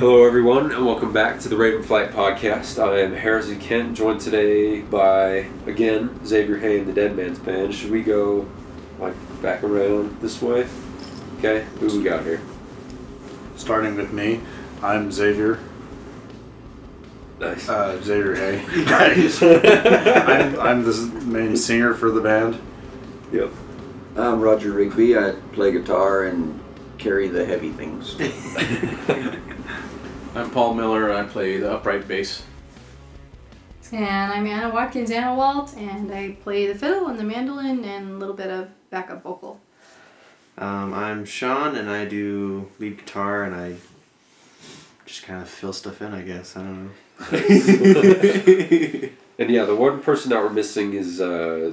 Hello everyone and welcome back to the Raven Flight Podcast. I am Harrison Kent, joined today by, again, Xavier Hay and the Dead Man's Band. Should we go back around this way? Okay, who we got here? Starting with me, I'm Xavier. Nice. Xavier Hay. I'm the main singer for the band. Yep. I'm Roger Rigby. I play guitar and carry the heavy things. I'm Paul Miller. I play the upright bass. And I'm Anna Watkins Annawalt, and I play the fiddle and the mandolin and a little bit of backup vocal. I'm Sean, and I do lead guitar, and I just kind of fill stuff in, I guess. I don't know. And yeah, the one person that we're missing is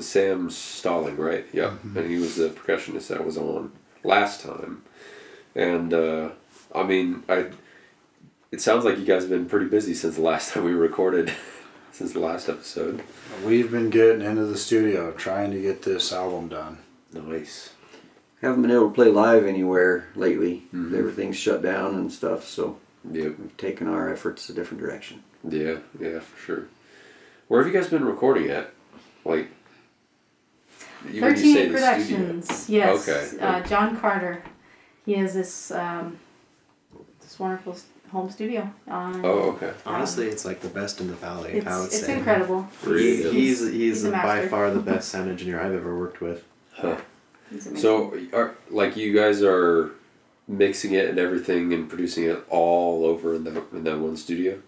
Sam Stalling, right? Yeah, and he was the percussionist that was on last time. And it sounds like you guys have been pretty busy since the last time we recorded, since the last episode. We've been getting into the studio trying to get this album done. Nice. Haven't been able to play live anywhere lately. Everything's shut down and stuff, so Yep. we've taken our efforts a different direction. Yeah, for sure. Where have you guys been recording at? When you 13 say the Productions, studio. yes. Okay. John Carter. He has this wonderful home studio. Oh, okay. Honestly, it's like the best in the valley, I would It's say. incredible. Really? He's a by master. far the best sound engineer I've ever worked with. Huh. He's amazing. So, you guys are mixing it and everything and producing it all over in that one studio?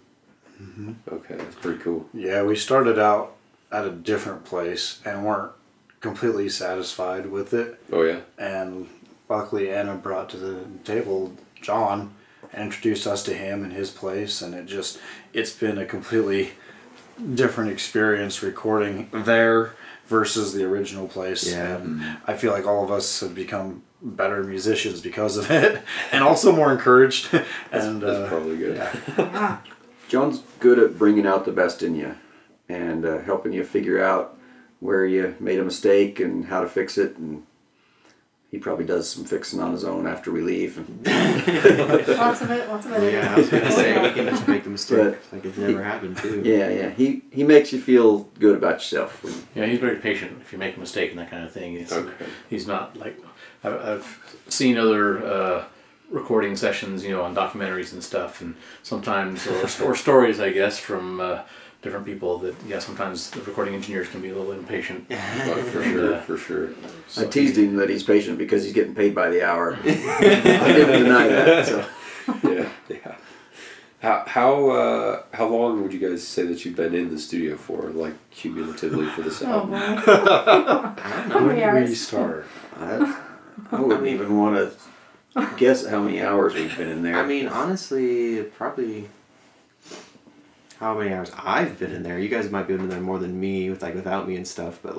Mm-hmm. Okay, that's pretty cool. Yeah, we started out at a different place and weren't completely satisfied with it. Oh, yeah? And luckily Anna brought to the table John and introduced us to him and his place, and it's been a completely different experience recording there versus the original place. Yeah. And I feel like all of us have become better musicians because of it, and also more encouraged. And That's probably good. Yeah. John's good at bringing out the best in you and helping you figure out where you made a mistake and how to fix it. And he probably does some fixing on his own after we leave. Lots of it. Yeah, I was going to say, we can just make the mistake. But Like, it never happened, too. Yeah. He makes you feel good about yourself. Yeah, he's very patient if you make a mistake and that kind of thing. Okay. He's not like... I've seen other recording sessions, on documentaries and stuff, and sometimes, or stories, I guess, from different people that, sometimes the recording engineers can be a little impatient. For sure. I teased him that he's patient because he's getting paid by the hour. I didn't deny that. So. Yeah. How long would you guys say that you've been in the studio for, cumulatively for this Oh, album? boy. How How many did we hours? start? I wouldn't even want to guess how many hours we've been in there. I mean, honestly, probably how many hours I've been in there. You guys might be in there more than me without me and stuff, but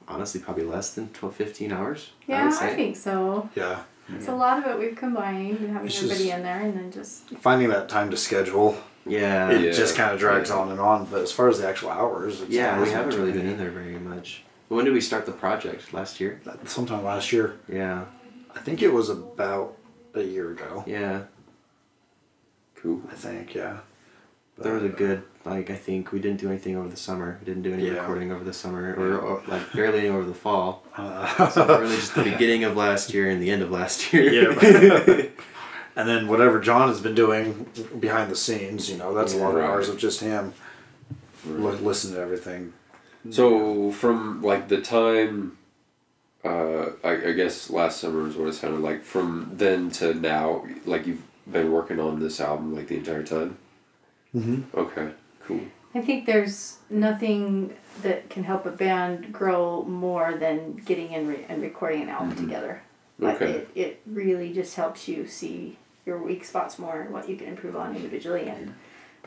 honestly, probably less than 12, 15 hours. Yeah, would I say. think so. Yeah. So a lot of it we've combined and having It's everybody just- in there and then just... Finding that time to schedule, Yeah. it just kind of drags on and on. But as far as the actual hours, it's Yeah, not we as haven't much really of been in anything. there very much. When did we start the project? Last year? Sometime last year. Yeah. I think it was about a year ago. Yeah. Cool. I think, yeah. But, There was a good, I think we didn't do anything over the summer. We didn't do any Yeah. recording over the summer, or barely any over the fall. Uh, So really just the beginning of last year and the end of last year. Yeah. And then whatever John has been doing behind the scenes, that's a lot of Right. hours of just him Right. listening to everything. So from the time, I guess last summer is what it sounded like. From then to now, you've been working on this album the entire time. Mm-hmm. Okay, cool. I think there's nothing that can help a band grow more than getting in and recording an album together. Like Okay. it really just helps you see your weak spots more and what you can improve on individually and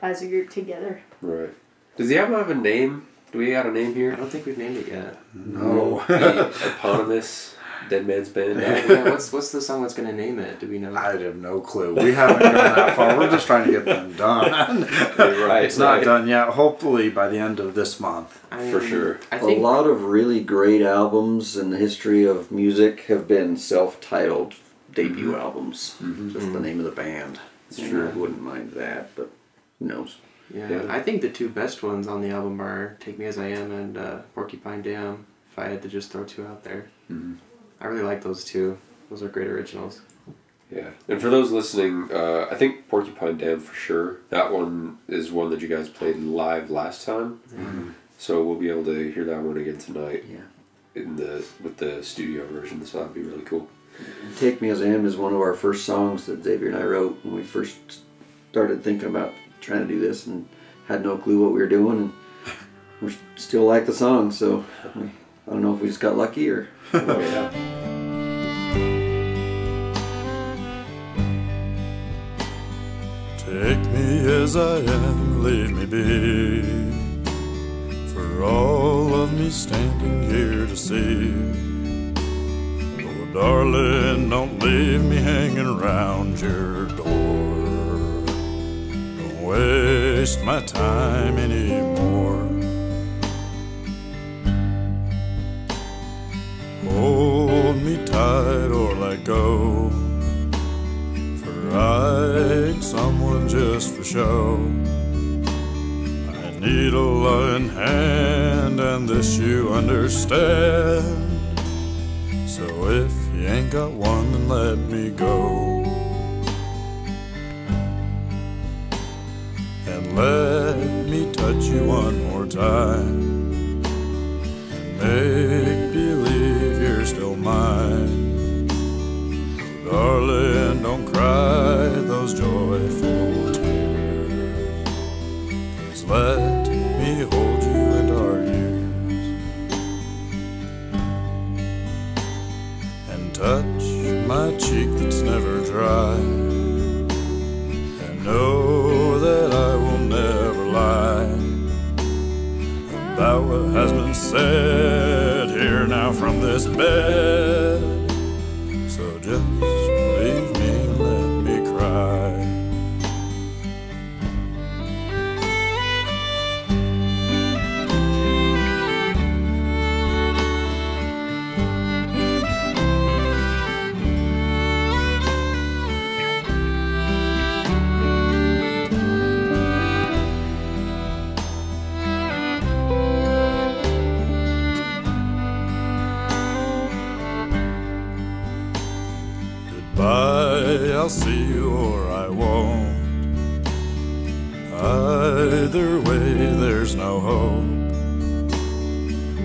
as a group together. Right. Does the album have a name? Do we got a name I here? don't think we've named it yet. No. The eponymous Dead Man's Band album? Yeah, what's the song that's going to name it? Do we know? I have no clue. We haven't gone that far. We're just trying to get them done. Right, It's not right. done yet. Hopefully by the end of this month. For sure. I A think lot of really great albums in the history of music have been self-titled debut albums. Just the name of the band. It's true. I wouldn't mind that, but who knows? Yeah, I think the two best ones on the album are "Take Me as I Am" and "Porcupine Dam." If I had to just throw two out there, I really like those two. Those are great originals. Yeah, and for those listening, I think Porcupine Dam for sure. That one is one that you guys played live last time, so we'll be able to hear that one again tonight. Yeah. With the studio version, so that'd be really cool. "Take Me as I Am" is one of our first songs that Xavier and I wrote when we first started thinking about trying to do this, and had no clue what we were doing, and we still like the song. So I don't know if we just got lucky or. Yeah. Take me as I am, leave me be. For all of me standing here to see. Oh, darling, don't leave me hanging around your door. Don't waste my time anymore. Hold me tight or let go. I ain't someone just for show. I need a loving hand, and this you understand. So if you ain't got one, then let me go. And let me touch you one more time, and make believe you're still mine. Darling, don't cry those joyful tears. Please let me hold you in our ears, and touch my cheek that's never dry, and know that I will never lie about what has been said here now from this bed. So just leave me and let me cry. Goodbye, I'll see you or I won't. Either way, there's no hope.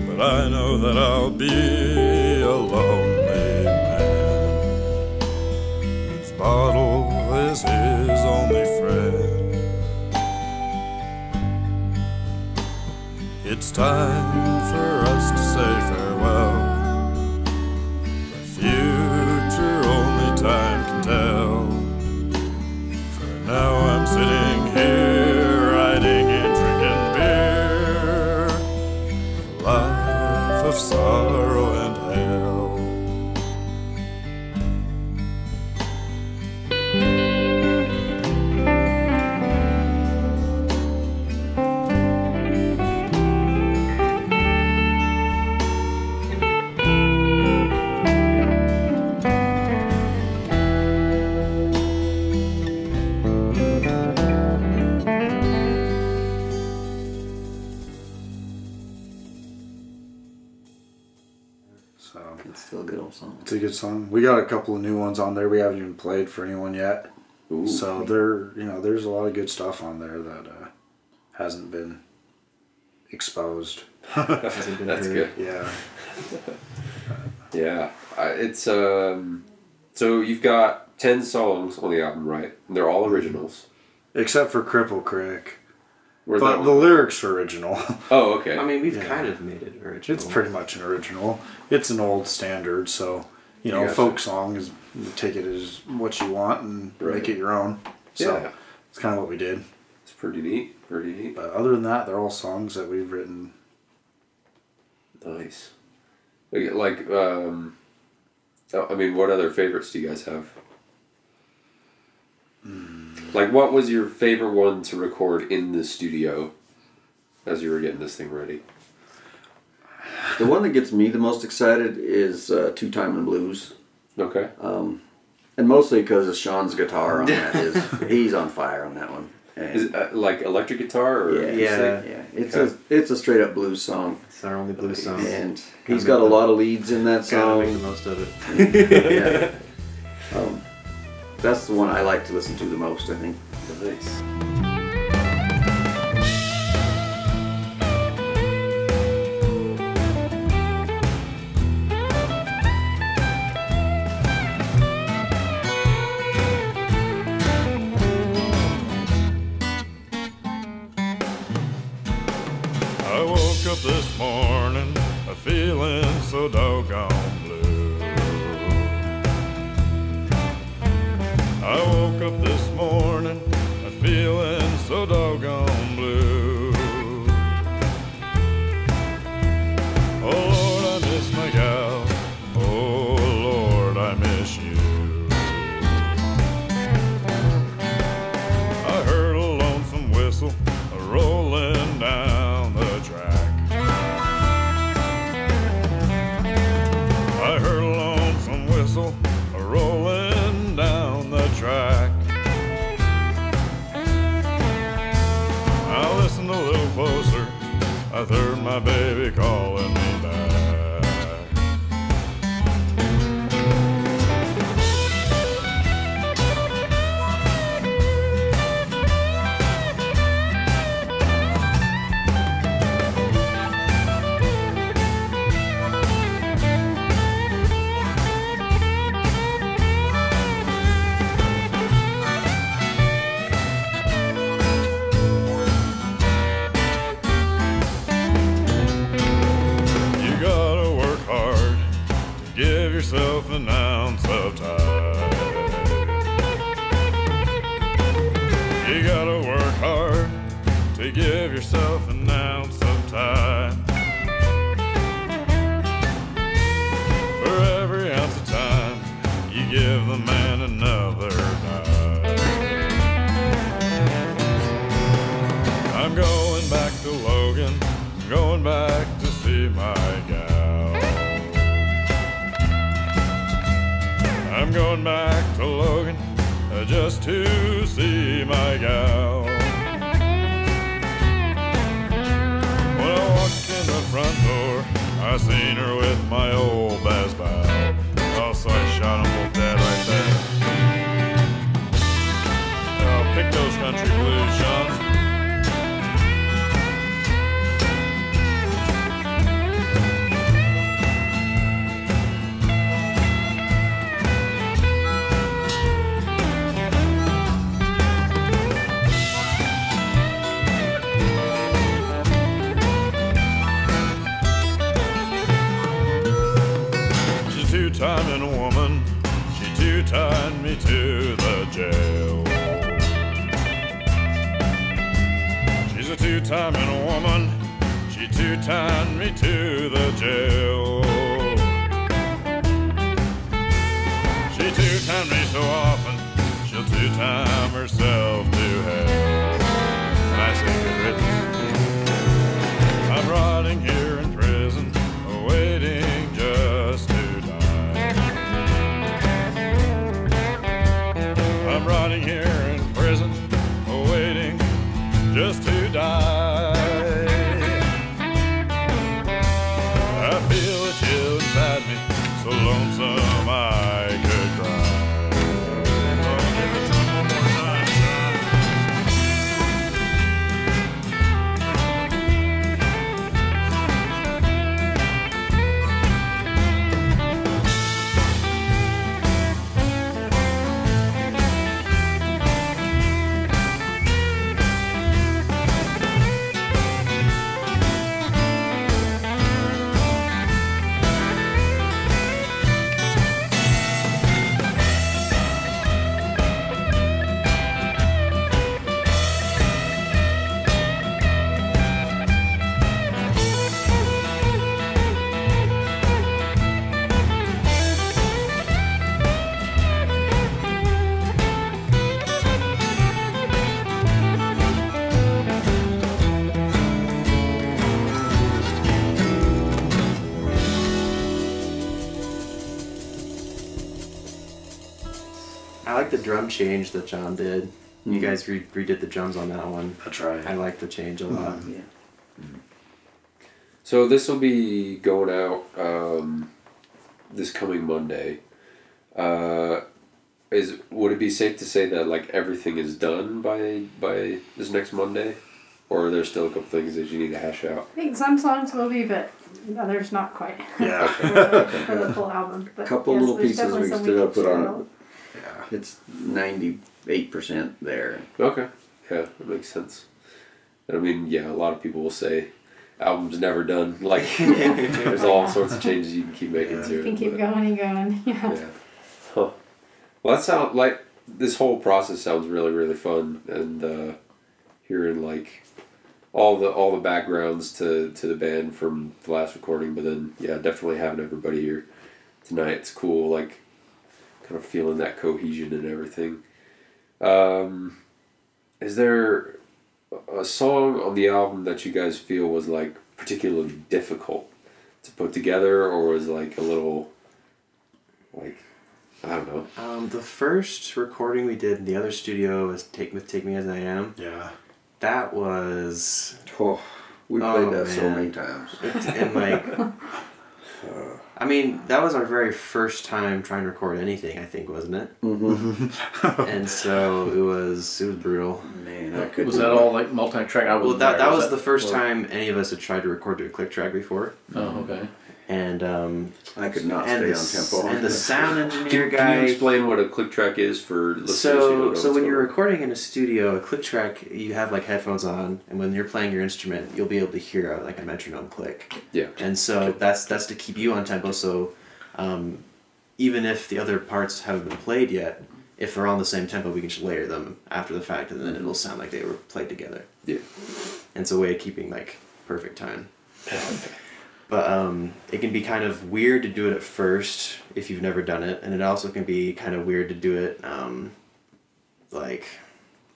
But I know that I'll be a lonely man whose bottle is his only friend. It's time for us to say farewell. Time can tell. For now I'm sitting here writing and drinking beer, a life of sorrow and hell. So It's still a good old song. it's a good song. We got a couple of new ones on there we haven't even played for anyone yet. Ooh. So there's a lot of good stuff on there that hasn't been exposed. Hasn't been That's heard. good. Yeah. Yeah, it's so you've got 10 songs on the album, right? And they're all originals. Except for Cripple Creek. Where's But that the one? lyrics are original. Oh, okay. I mean, we've Yeah. kind of made it original. It's pretty much an original. It's an old standard, so Gotcha. folk song is, you take it as what you want and Right. make it your own. So Yeah. it's kind of what we did. It's pretty neat. Pretty neat. But other than that, they're all songs that we've written. Nice. Like, I mean, what other favorites do you guys have? Like, what was your favorite one to record in the studio as you were getting this thing ready? The one that gets me the most excited is Two Time and Blues. Okay. And And mostly because of Sean's guitar on that. He's on fire on that one. And Is it like electric guitar or Yeah. acoustic? It's a straight up blues song, It's our only blues song. and he's got a lot of leads in that Gotta make the song. most of it. Yeah. That's the one I like to listen to the most, I think. Nice. I woke up this morning feeling so doggone blue. I woke up this morning feeling so doggone blue. Oh Lord, I miss my gal. Oh Lord, I miss you. I heard a lonesome whistle rolling down the track. I heard a lonesome whistle rolling down the track. I listened a little closer. I heard my baby calling me back. You gotta work hard to give yourself an ounce of time. You gotta work hard to give yourself an ounce of time. For every ounce of time, you give the man another dime. I'm going back to Logan, going back to see my gal. I'm going back to Logan just to see my gal. When I walked in the front door, I seen her with my old best pal. Oh, so I shot them both dead right there. Oh, pick those country blues, Sean. She's two-timing a woman. She two-tied me to the jail. She's a two-timing a woman. She two-tied me to the jail. She two-timed me so often, she'll two-time herself to hell. And I say good riddance. I'm rotting here in prison, waiting just to die. I'm rotting here in prison, waiting just to die. I feel a chill inside me, so lonesome I could cry. Oh, give it to me one more time, Sean. I like the drum change that John did. You Mm-hmm. guys redid the drums on that one. That's right. I like the change a lot. Yeah. So this will be going out this coming Monday. Would it be safe to say that like everything is done by this next Monday, or are there still a couple things that you need to hash out? I think some songs will be, but others not quite. Yeah. for the full album. But Couple yes, little there's pieces definitely we some still can gotta put on share it. out. Yeah. It's 98% there. Okay. Yeah, that makes sense. And I mean, yeah, a lot of people will say album's never done. Like, there's all sorts of changes you can keep making to You it. can keep but- going and going. Yeah. Yeah. Huh. Well, that sounds like this whole process sounds really, really fun, and hearing like all the backgrounds to the band from the last recording, but then yeah, definitely having everybody here tonight. It's cool, like kind of feeling that cohesion and everything. Is there a song on the album that you guys feel was like particularly difficult to put together, or was like a little like, I don't know. The first recording we did in the other studio was Take Me As I Am. Yeah. That was... Oh, we played Oh, that so man. many times. And like... I mean, that was our very first time trying to record anything, I think, wasn't it? Mm-hmm. And so it was brutal. Man, I couldn't. Was that all like multi-track? I Well, wasn't that there. was the first or- time any of us had tried to record to a click track before. Oh, okay. And I could not and stay on tempo. And the sound engineer Can guy... you explain what a click track is for listeners who don't So know when what's you're going on? recording in a studio, a click track, you have like headphones on, and when you're playing your instrument, you'll be able to hear like a metronome click. Yeah. And so that's to keep you on tempo. So even if the other parts haven't been played yet, if they're on the same tempo, we can just layer them after the fact, and then it'll sound like they were played together. Yeah. And it's a way of keeping like perfect time. But it can be kind of weird to do it at first if you've never done it, and it also can be kind of weird to do it like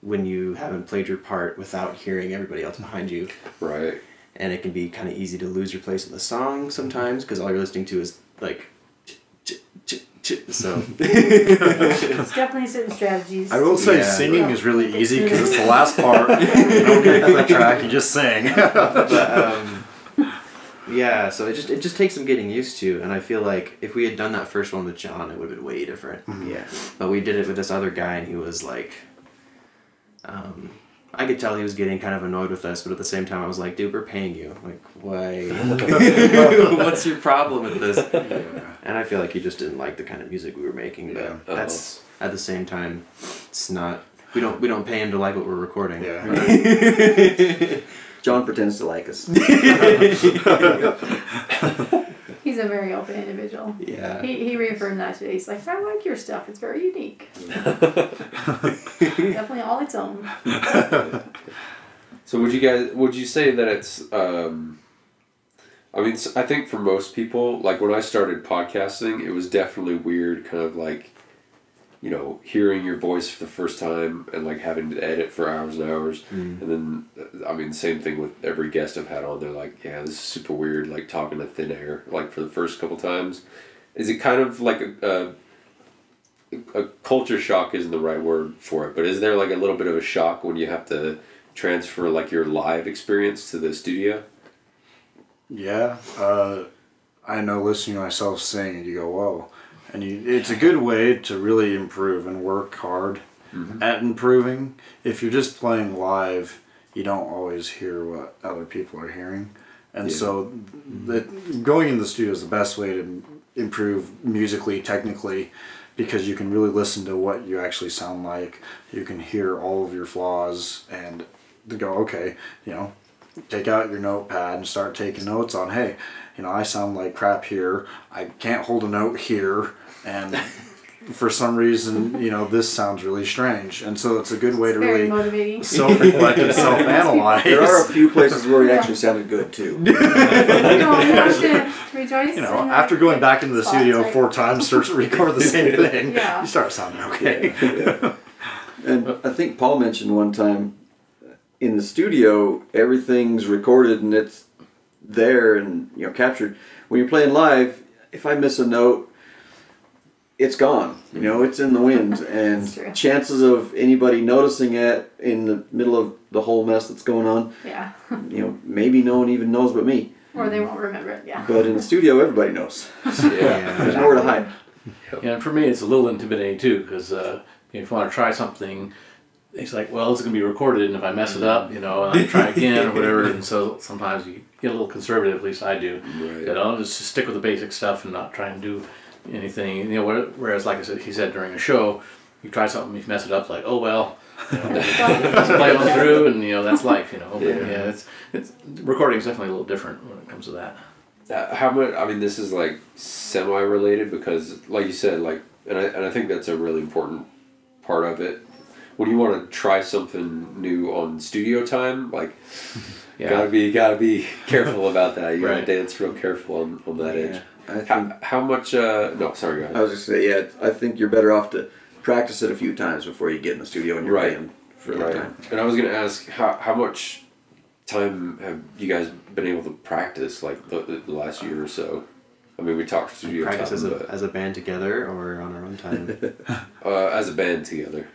when you haven't played your part without hearing everybody else behind you. Right. And it can be kind of easy to lose your place in the song sometimes because all you're listening to is like so. There's definitely certain strategies. I will say Yeah. singing is really easy because it's the last part. You don't get a click track, you just sing. But yeah, so it just takes some getting used to, and I feel like if we had done that first one with John, it would have been way different. Yeah. But we did it with this other guy, and he was like, I could tell he was getting kind of annoyed with us, but at the same time, I was like, dude, we're paying you. Like, why? What's your problem with this? And I feel like he just didn't like the kind of music we were making, but Yeah. that's at the same time, it's not. We don't pay him to like what we're recording. Yeah. John pretends to like us. He's a very open individual. Yeah. He reaffirmed that today. He's like, I like your stuff. It's very unique. Definitely all its own. So would you say that it's I mean, I think for most people, like when I started podcasting, it was definitely weird, kind of like, you know, hearing your voice for the first time and like having to edit for hours and hours. And then, I mean, same thing with every guest I've had on. They're like, yeah, this is super weird, like talking to thin air, like for the first couple times. Is it kind of like a culture shock isn't the right word for it, but is there like a little bit of a shock when you have to transfer like your live experience to the studio? Yeah. I know listening to myself sing and you go, whoa. And it's a good way to really improve and work hard at improving. If you're just playing live, you don't always hear what other people are hearing. And so going in the studio is the best way to improve musically, technically, because you can really listen to what you actually sound like. You can hear all of your flaws and go, okay, you know, take out your notepad and start taking notes on, hey, you know, I sound like crap here. I can't hold a note here. And for some reason, you know, this sounds really strange. And so it's a good way to Very really motivating. self-reflect and self-analyze. There are a few places where he actually sounded good too. You have to rejoice. You know, in after the going good back into the spots, studio right? 4 times to record the same thing, Yeah. you start sounding okay. And I think Paul mentioned one time in the studio, everything's recorded and it's there and, you know, captured. When you're playing live, if I miss a note, it's gone. You know, it's in the wind, and That's true. chances of anybody noticing it in the middle of the whole mess that's going on, Yeah. you know, maybe no one even knows but me. Or they won't remember it. Yeah. But in the studio, everybody knows. Yeah. There's nowhere to hide. Yeah, and for me, it's a little intimidating too, because if you want to try something, it's like, well, it's going to be recorded, and if I mess it up, you know, and I try again or whatever, and so sometimes you get a little conservative, at least I do. Right. You know, just stick with the basic stuff and not try and do anything. You know, whereas, like I said, he said during a show, you try something, you mess it up, like, oh well, you know, just play on through, and you know, that's life. You know, but yeah, it's recording is definitely a little different when it comes to that. How much? I mean, this is like semi-related because, like you said, like, and I think that's a really important part of it. When you want to try something new on studio time, like, gotta be careful about that. You gotta dance real careful on that edge. I think, How much? No, sorry, go ahead. I was just say, yeah, I think you're better off to practice it a few times before you get in the studio and you're playing for the time. And I was gonna ask, how much time have you guys been able to practice, like the last year or so? I mean, we talked studio Practice time, as a band together or on our own time? as a band together.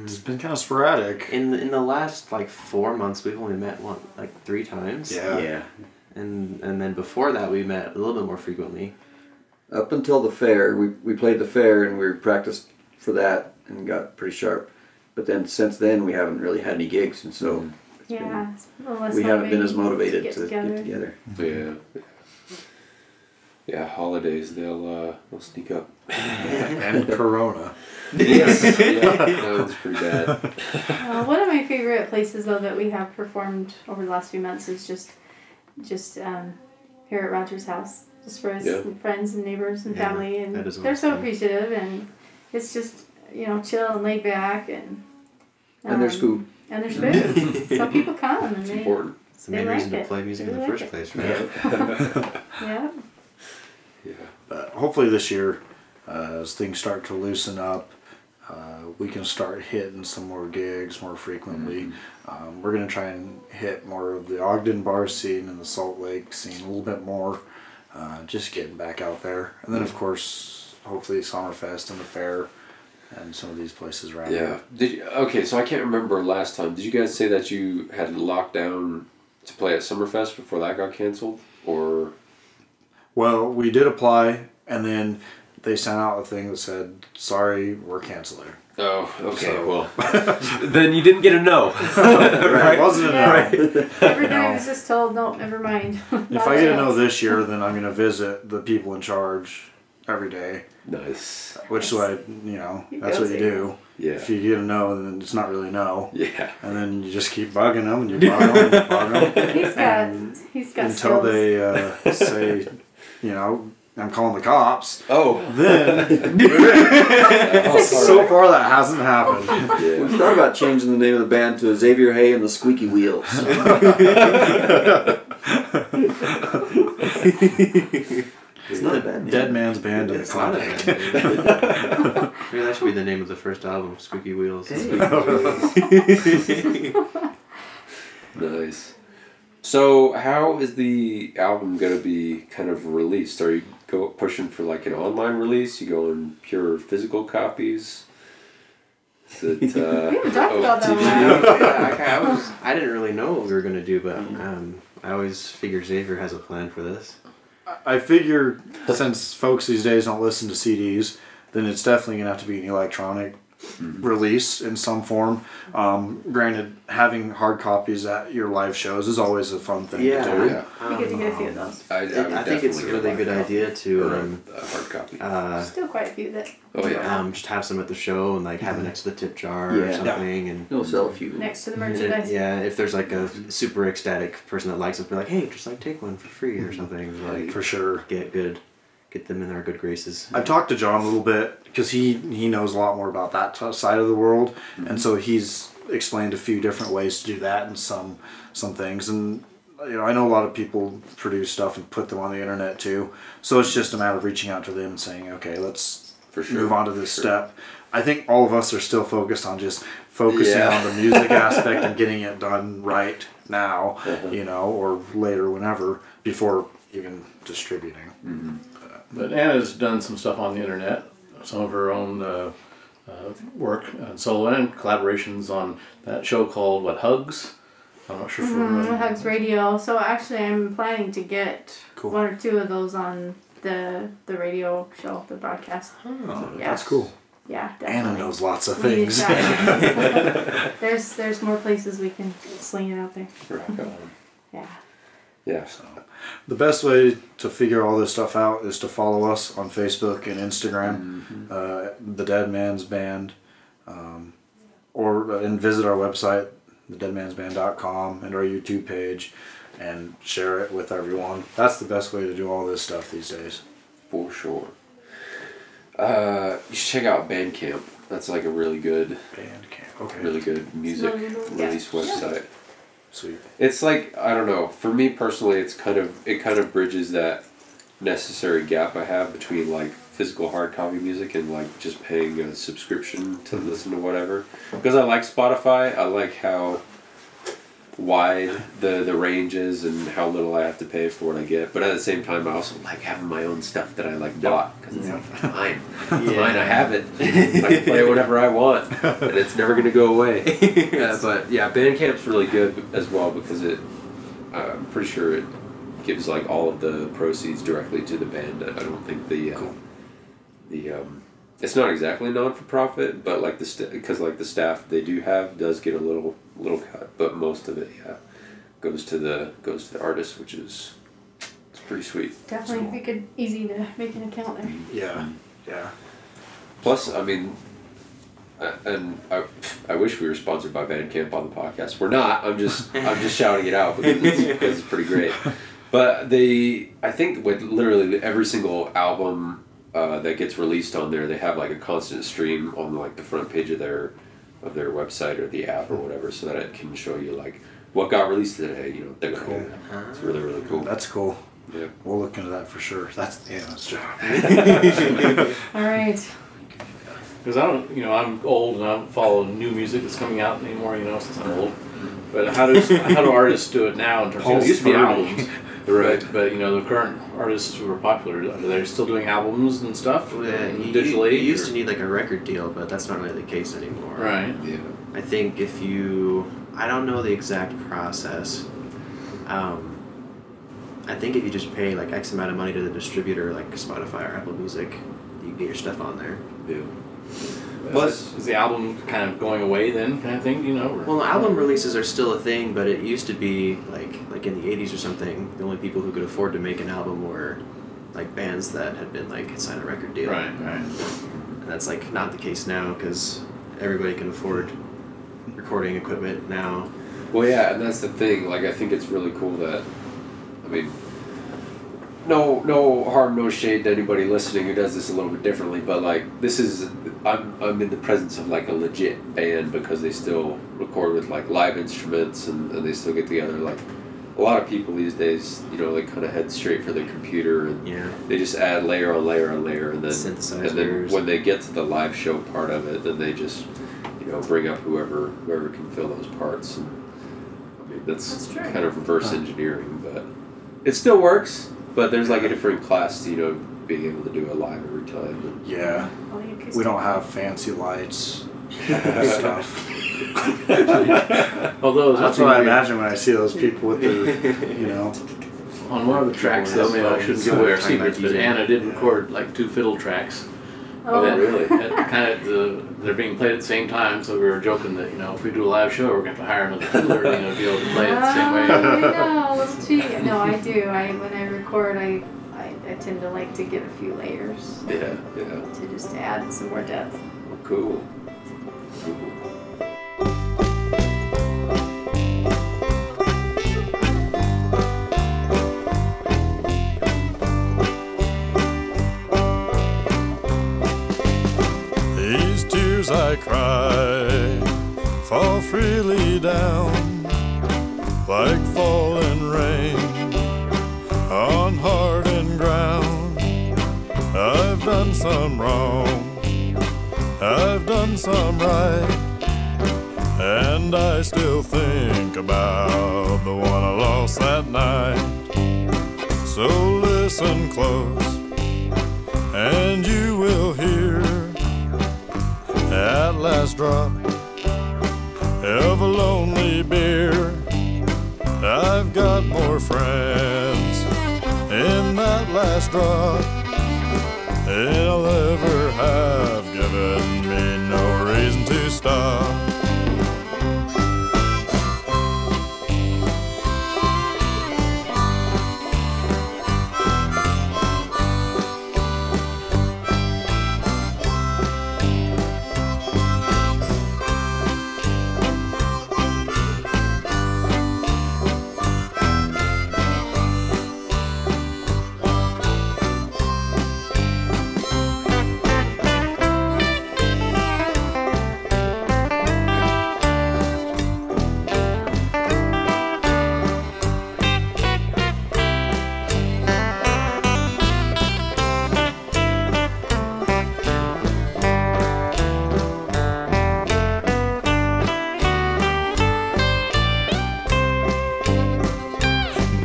It's been kind of sporadic. In the last like 4 months, we've only met like 3 times. Yeah. And then before that, we met a little bit more frequently. Up until the fair, we played the fair and we practiced for that and got pretty sharp. But then since then, we haven't really had any gigs, and so Yeah. It's a little less we haven't been as motivating motivated to get together. Yeah. Yeah, holidays they'll sneak up. And Corona. Yes. Yeah, that one's pretty bad. One of my favorite places though that we have performed over the last few months is just here at Roger's house, just for his friends and neighbors and family, and they're so appreciative, and it's just, you know, chill and laid back, and there's food. And there's food. So people come and It's they important. It's the main like reason to it. play music They in the like first it. place, right? Yeah. Yeah. Hopefully this year, as things start to loosen up, we can start hitting some more gigs more frequently. We're going to try and hit more of the Ogden bar scene and the Salt Lake scene a little bit more, just getting back out there. And then, of course, hopefully Summerfest and the fair and some of these places around here. Okay, so I can't remember last time. Did you guys say that you had to lock down to play at Summerfest before that got canceled? Or... Well, we did apply, and then they sent out a thing that said, sorry, we're canceling. Oh, okay, So- well. Then you didn't get a no. Right. It wasn't a no. Everybody was just told, nope, never mind. If I get a no this year, then I'm going to visit the people in charge every day. Nice. Which is what, that's go what you to. do. Yeah. If you get a no, then it's not really a no. Yeah. And then you just keep bugging them, and you bug them, and you bug them. He's got Until skills. they say, I'm calling the cops. Oh. Then, Oh, so far that hasn't happened. yeah. We thought about changing the name of the band to Xavier Hay and the Squeaky Wheels. It's not a bad name. Dead Man's Band in the It's not a Cloud. bad name. Maybe that should be the name of the first album, Squeaky Wheels. Nice. So, how is the album going to be kind of released? Are you pushing for like an online release? You going pure physical copies? Is it, We haven't talked about that OTG? one. I didn't really know what we were going to do, but I always figured Xavier has a plan for this. I figure since folks these days don't listen to CDs, then it's definitely going to have to be an electronic release in some form. Granted, having hard copies at your live shows is always a fun thing to do. Yeah. We get to get a few of those. I think it's a really good idea to a hard copy. Still quite a few that Oh yeah. just have some at the show and like have it next to the tip jar or Yeah. something, and We'll sell a few. next to the merchandise. yeah, if there's like a super ecstatic person that likes it, be like, hey, just like take one for free or something. Like For sure. get them in their good graces. I've talked to John a little bit because he knows a lot more about that side of the world, and so he's explained a few different ways to do that and some things. And I know a lot of people produce stuff and put them on the internet too. So it's just a matter of reaching out to them and saying, okay, let's move on to this step. I think all of us are still focused on just focusing on the music aspect and getting it done right now, or later, whenever, before even distributing. But Anna's done some stuff on the internet, some of her own work solo and collaborations on that show called Hugs. I'm not sure for Hugs Radio. So actually, I'm planning to get one or two of those on the radio show, the broadcast. Oh, yeah. That's cool. Yeah, definitely. Anna knows lots of things. There's more places we can sling it out there. Yeah. Yeah. So, the best way to figure all this stuff out is to follow us on Facebook and Instagram, The Dead Man's Band, and visit our website, thedeadmansband.com, and our YouTube page, and share it with everyone. That's the best way to do all this stuff these days. For sure. You should check out Bandcamp. That's like a really good really good music release website. Sweet. It's like, I don't know, for me personally, it kind of bridges that necessary gap I have between like physical hard copy music and like just paying a subscription to listen to whatever. Because I like Spotify, I like how wide the range is and how little I have to pay for what I get. But at the same time, I also like having my own stuff that I like bought because it's like mine. It's mine. I have it. I can play whatever I want, and it's never gonna go away. But yeah, Bandcamp's really good as well because I'm pretty sure it gives like all of the proceeds directly to the band. I don't think it's not exactly non-for-profit, but like because the staff they do have does get a little cut, but most of it goes to the artist, which is it's pretty sweet. Definitely, easy to make an account there. Yeah. Plus, I mean, and I wish we were sponsored by Bandcamp on the podcast. We're not. I'm just shouting it out because it's pretty great. But I think with literally every single album that gets released on there, they have like a constant stream on like the front page of their website or the app or whatever, so that it can show you like what got released today. Cool. It's really, really cool. That's cool. Yeah, we'll look into that for sure. That's true. All right. Because I'm old and I don't follow new music that's coming out anymore. Since I'm old. But how do artists do it now in terms of it used to be albums? Right, but the current artists who are popular, are they still doing albums and stuff? Digitally? You used to need like a record deal, but that's not really the case anymore. Right. Yeah. I think I don't know the exact process. I think if you just pay like X amount of money to the distributor, like Spotify or Apple Music, you can get your stuff on there. Yeah. Plus, is the album kind of going away then, kind of thing, Well, the album releases are still a thing, but it used to be like in the 80s or something, the only people who could afford to make an album were like bands that had been like signed a record deal. Right. And that's like not the case now because everybody can afford recording equipment now. Well, yeah, and that's the thing. Like, I think it's really cool that, I mean, no harm, no shade to anybody listening who does this a little bit differently, but like I'm in the presence of like a legit band because they still record with like live instruments and they still get together. Like a lot of people these days, they kind of head straight for their computer and they just add layer on layer on layer and then when they get to the live show part of it, then they just bring up whoever can fill those parts. And I mean that's kind of reverse engineering, but it still works. But there's like a different class to, being able to do it live every time. Yeah. We don't have fancy lights stuff. Although that's what I imagine when I see those people with the, On one of the tracks, though, I shouldn't give away our secrets, but Anna did record like 2 fiddle tracks. Oh, really? They're being played at the same time, so we were joking that if we do a live show, we're going to have to hire another fiddler to be able to play it the same way. I know, gee. No, I do. When I record, I tend to like to give a few layers. Yeah. To just add some more depth. Cool. These tears I cry fall freely down like falling rain on hardened ground. I've done some wrong, I've done some right, and I still think about the one I lost that night. So listen close, drop of a lonely beer. I've got more friends in that last drop than I'll ever have, given me no reason to stop.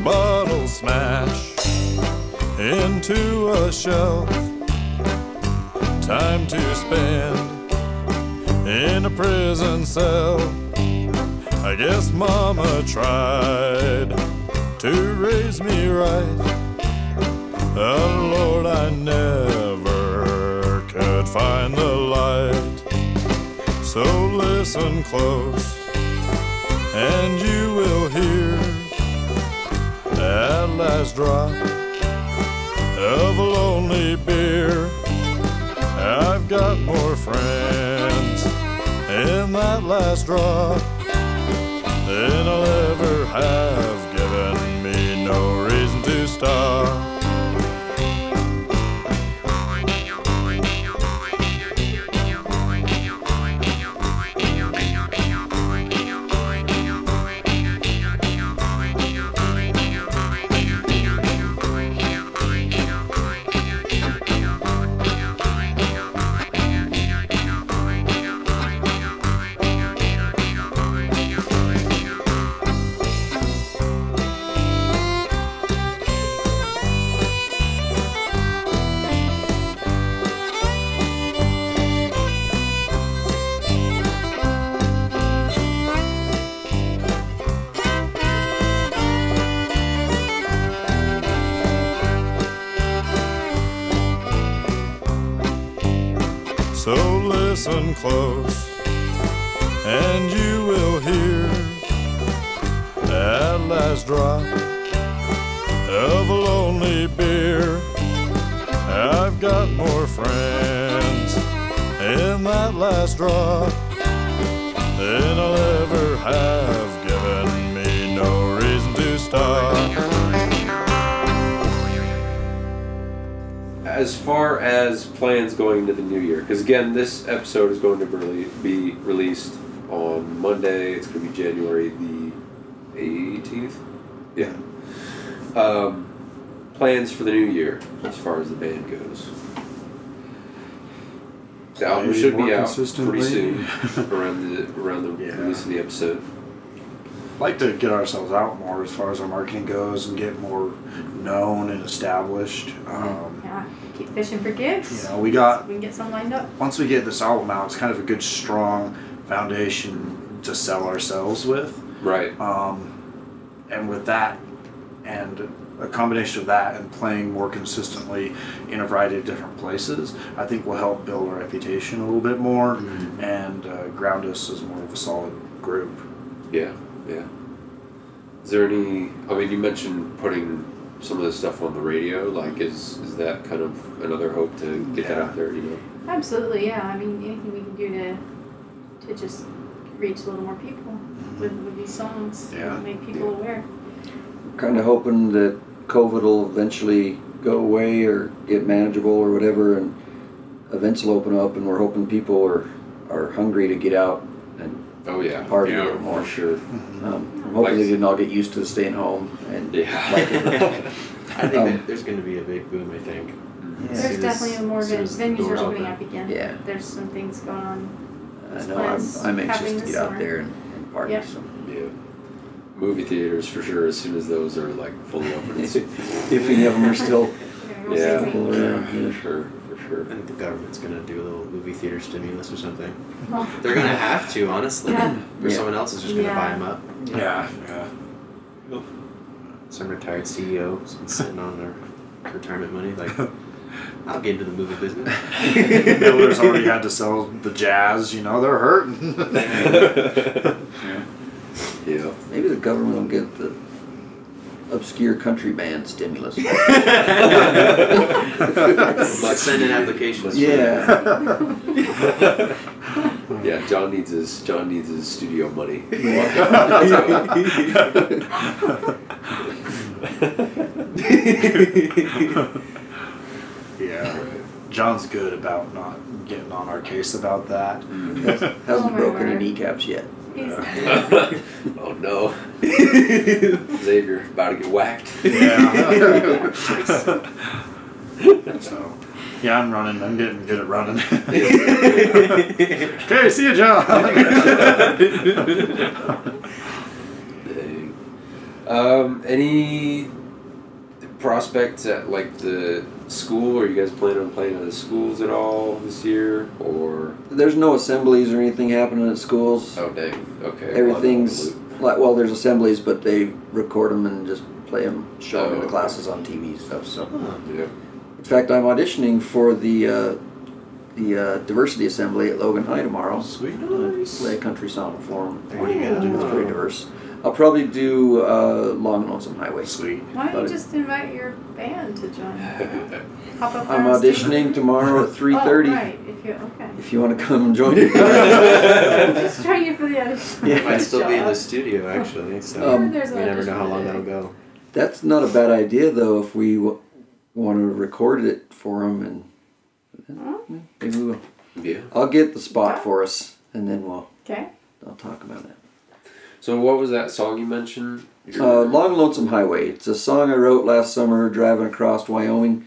Bottle smash into a shelf. Time to spend in a prison cell. I guess Mama tried to raise me right. Oh Lord, I never could find the light. So listen close and you will hear that last drop of a lonely beer. I've got more friends in that last drop than I'll ever have, given me no reason to stop. So listen close and you will hear that last drop of a lonely beer. I've got more friends in that last drop than I'll ever have, given me no reason to stop. As far as plans going into the new year, because again, this episode is going to be released on Monday. It's going to be January the 18th. Yeah. Plans for the new year as far as the band goes. The album should be out pretty soon, around the release of the episode. I'd like to get ourselves out more as far as our marketing goes and get more known and established. Yeah, keep fishing for gigs. You know, we can get some lined up. Once we get this album out, it's kind of a good, strong foundation to sell ourselves with. Right. And with that, and a combination of that and playing more consistently in a variety of different places, I think will help build our reputation a little bit more and ground us as more of a solid group. Yeah. Is there any, I mean, you mentioned putting some of this stuff on the radio, like is that kind of another hope to get that out there, you know? Absolutely, yeah. I mean, anything we can do to just reach a little more people with these songs, make people aware. Kind of hoping that COVID will eventually go away or get manageable or whatever, and events will open up, and we're hoping people are hungry to get out and party a little more. For sure. I'm hoping they didn't all get used to staying home and like it. I think there's going to be a big boom, I think. There's definitely more venues are opening up again. Yeah. There's some things going on. I know I'm anxious to get out there and party. Yep. So. Yeah. Movie theaters for sure, as soon as those are like fully open. If any of them are still for around. sure. for sure. I think the government's gonna do a little movie theater stimulus or something. Oh. They're gonna have to, honestly. Yeah. Or someone else is just gonna buy them up. Yeah. Some retired CEO sitting on their retirement money, like, I'll get into the movie business. Miller's already had to sell the Jazz. You know, they're hurting. Yeah. Maybe the government will get the obscure country band stimulus. Like send in applications. Yeah. Yeah, John needs his studio money. Yeah. John's good about not getting on our case about that. Hasn't my broken her word. kneecaps yet. Oh no. Xavier, about to get whacked. Yeah. So, yeah, I'm running. I'm getting good at running. Okay, see you, John. Dang. Any prospects at like the school? Are you guys planning on playing at the schools at all this year, or? There's no assemblies or anything happening at schools. Oh dang. Okay. Everything's like, well, there's assemblies, but they record them and just play them, show them in the okay. classes on TV and stuff. So, Yeah. in fact, I'm auditioning for the diversity assembly at Logan High tomorrow. Sweet. Play a country song for them. There you go. It's pretty diverse. I'll probably do Long and Lonesome Highway. Sweet. Why don't you just invite your band to join? Hop up I'm there on stage. auditioning tomorrow at 3:30. Oh, right. Okay. If you want to come and join me. I'm just trying you for the audition. Yeah. It might still be in the Job. studio, actually. So There's you an never know how audition long today. that'll go. That's not a bad idea, though, if we want to record it for them, and maybe we'll. Yeah. I'll get the spot for us, and then Okay. I'll talk about it. So what was that song you mentioned? Long and Lonesome Highway. It's a song I wrote last summer driving across Wyoming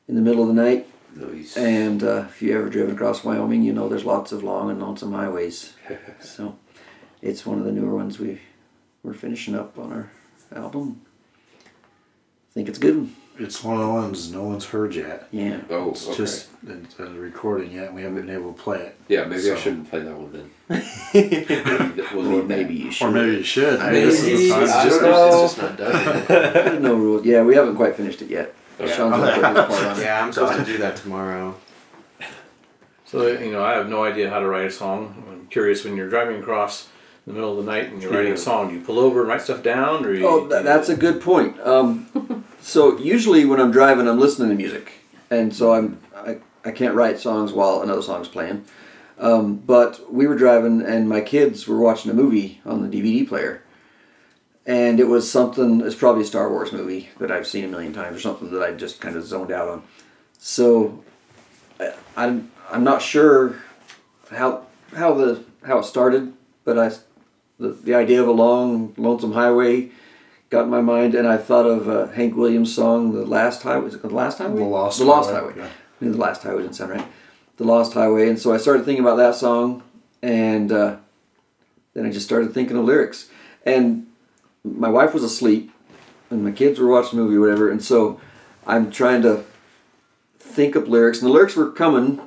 in the middle of the night. Nice. And if you ever driven across Wyoming, you know there's lots of long and lonesome highways. So it's one of the newer ones we're finishing up on our album. I think it's a good one. It's one of the ones no one's heard yet. Yeah. Oh, It's okay. just a recording yet. We haven't been able to play it. Yeah, maybe I So- shouldn't play that one then. We'll Or leave maybe you should. Or maybe you should. I Maybe this is mean, the time I to do don't it. know. It's just not done yet. There's no rules. Yeah, we haven't quite finished it yet. Okay. Sean's gonna put his part on it. Yeah, I'm supposed to do that tomorrow. So, I have no idea how to write a song. I'm curious, when you're driving across the middle of the night and you're writing a song, do you pull over and write stuff down? Or you, Oh, that's a good point. So usually when I'm driving, I'm listening to music, and so I can't write songs while another song's playing. But we were driving, and my kids were watching a movie on the DVD player, and it was something. It's probably a Star Wars movie that I've seen a million times, or something that I just kind of zoned out on. So I'm not sure how it started, but the idea of a long, lonesome highway got in my mind, and I thought of Hank Williams' song, "The Last Highway." Is it called "The Last Highway"? The Lost Highway. Yeah. I mean, "The Last Highway" didn't sound right. "The Lost Highway," and so I started thinking about that song, and then I just started thinking of lyrics. And my wife was asleep, and my kids were watching a movie or whatever, and so I'm trying to think up lyrics, and the lyrics were coming.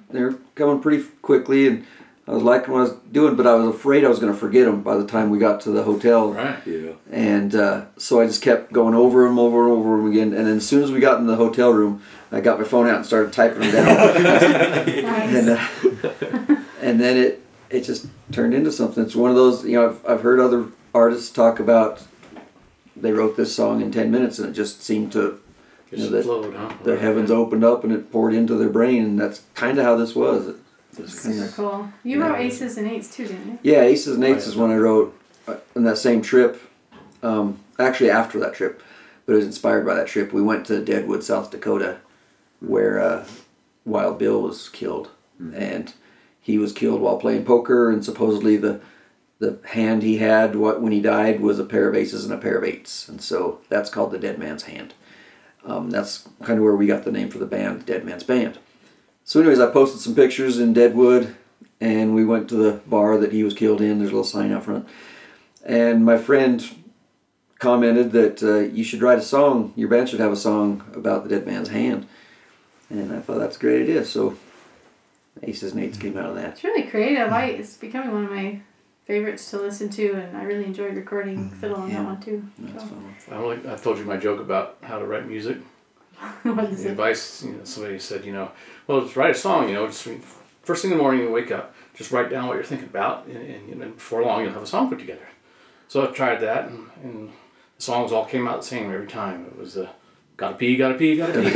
They're coming pretty quickly, and I was liking what I was doing, but I was afraid I was going to forget them by the time we got to the hotel. Right. Yeah. And so I just kept going over them, over and over them again. And then as soon as we got in the hotel room, I got my phone out and started typing them down. And then it just turned into something. It's one of those, I've heard other artists talk about they wrote this song in 10 minutes, and it just seemed to, Just that flowed, huh? the heavens opened up and it poured into their brain, and that's kind of how this was. It was Super kinda, cool. You wrote Aces and Eights too, didn't you? yeah, Aces and Eights is one I wrote on that same trip. Actually, after that trip, but it was inspired by that trip. We went to Deadwood, South Dakota, where Wild Bill was killed, and he was killed while playing poker, and supposedly the hand he had when he died was a pair of aces and a pair of eights, and so that's called the Dead Man's Hand. That's kind of where we got the name for the band, Dead Man's Band. So anyways, I posted some pictures in Deadwood, and we went to the bar that he was killed in. There's a little sign out front. And my friend commented that you should write a song, your band should have a song about the Dead Man's Hand. And I thought that's a great idea. So Aces and Eights came out of that. It's really creative. It's becoming one of my favorites to listen to, and I really enjoyed recording fiddle on that one too. That's fun. I've told you my joke about how to write music. What is The it? advice, somebody said, well, just write a song, just first thing in the morning you wake up, just write down what you're thinking about, and before long you'll have a song put together. So I tried that, and the songs all came out the same every time. It was gotta pee, gotta pee, gotta pee.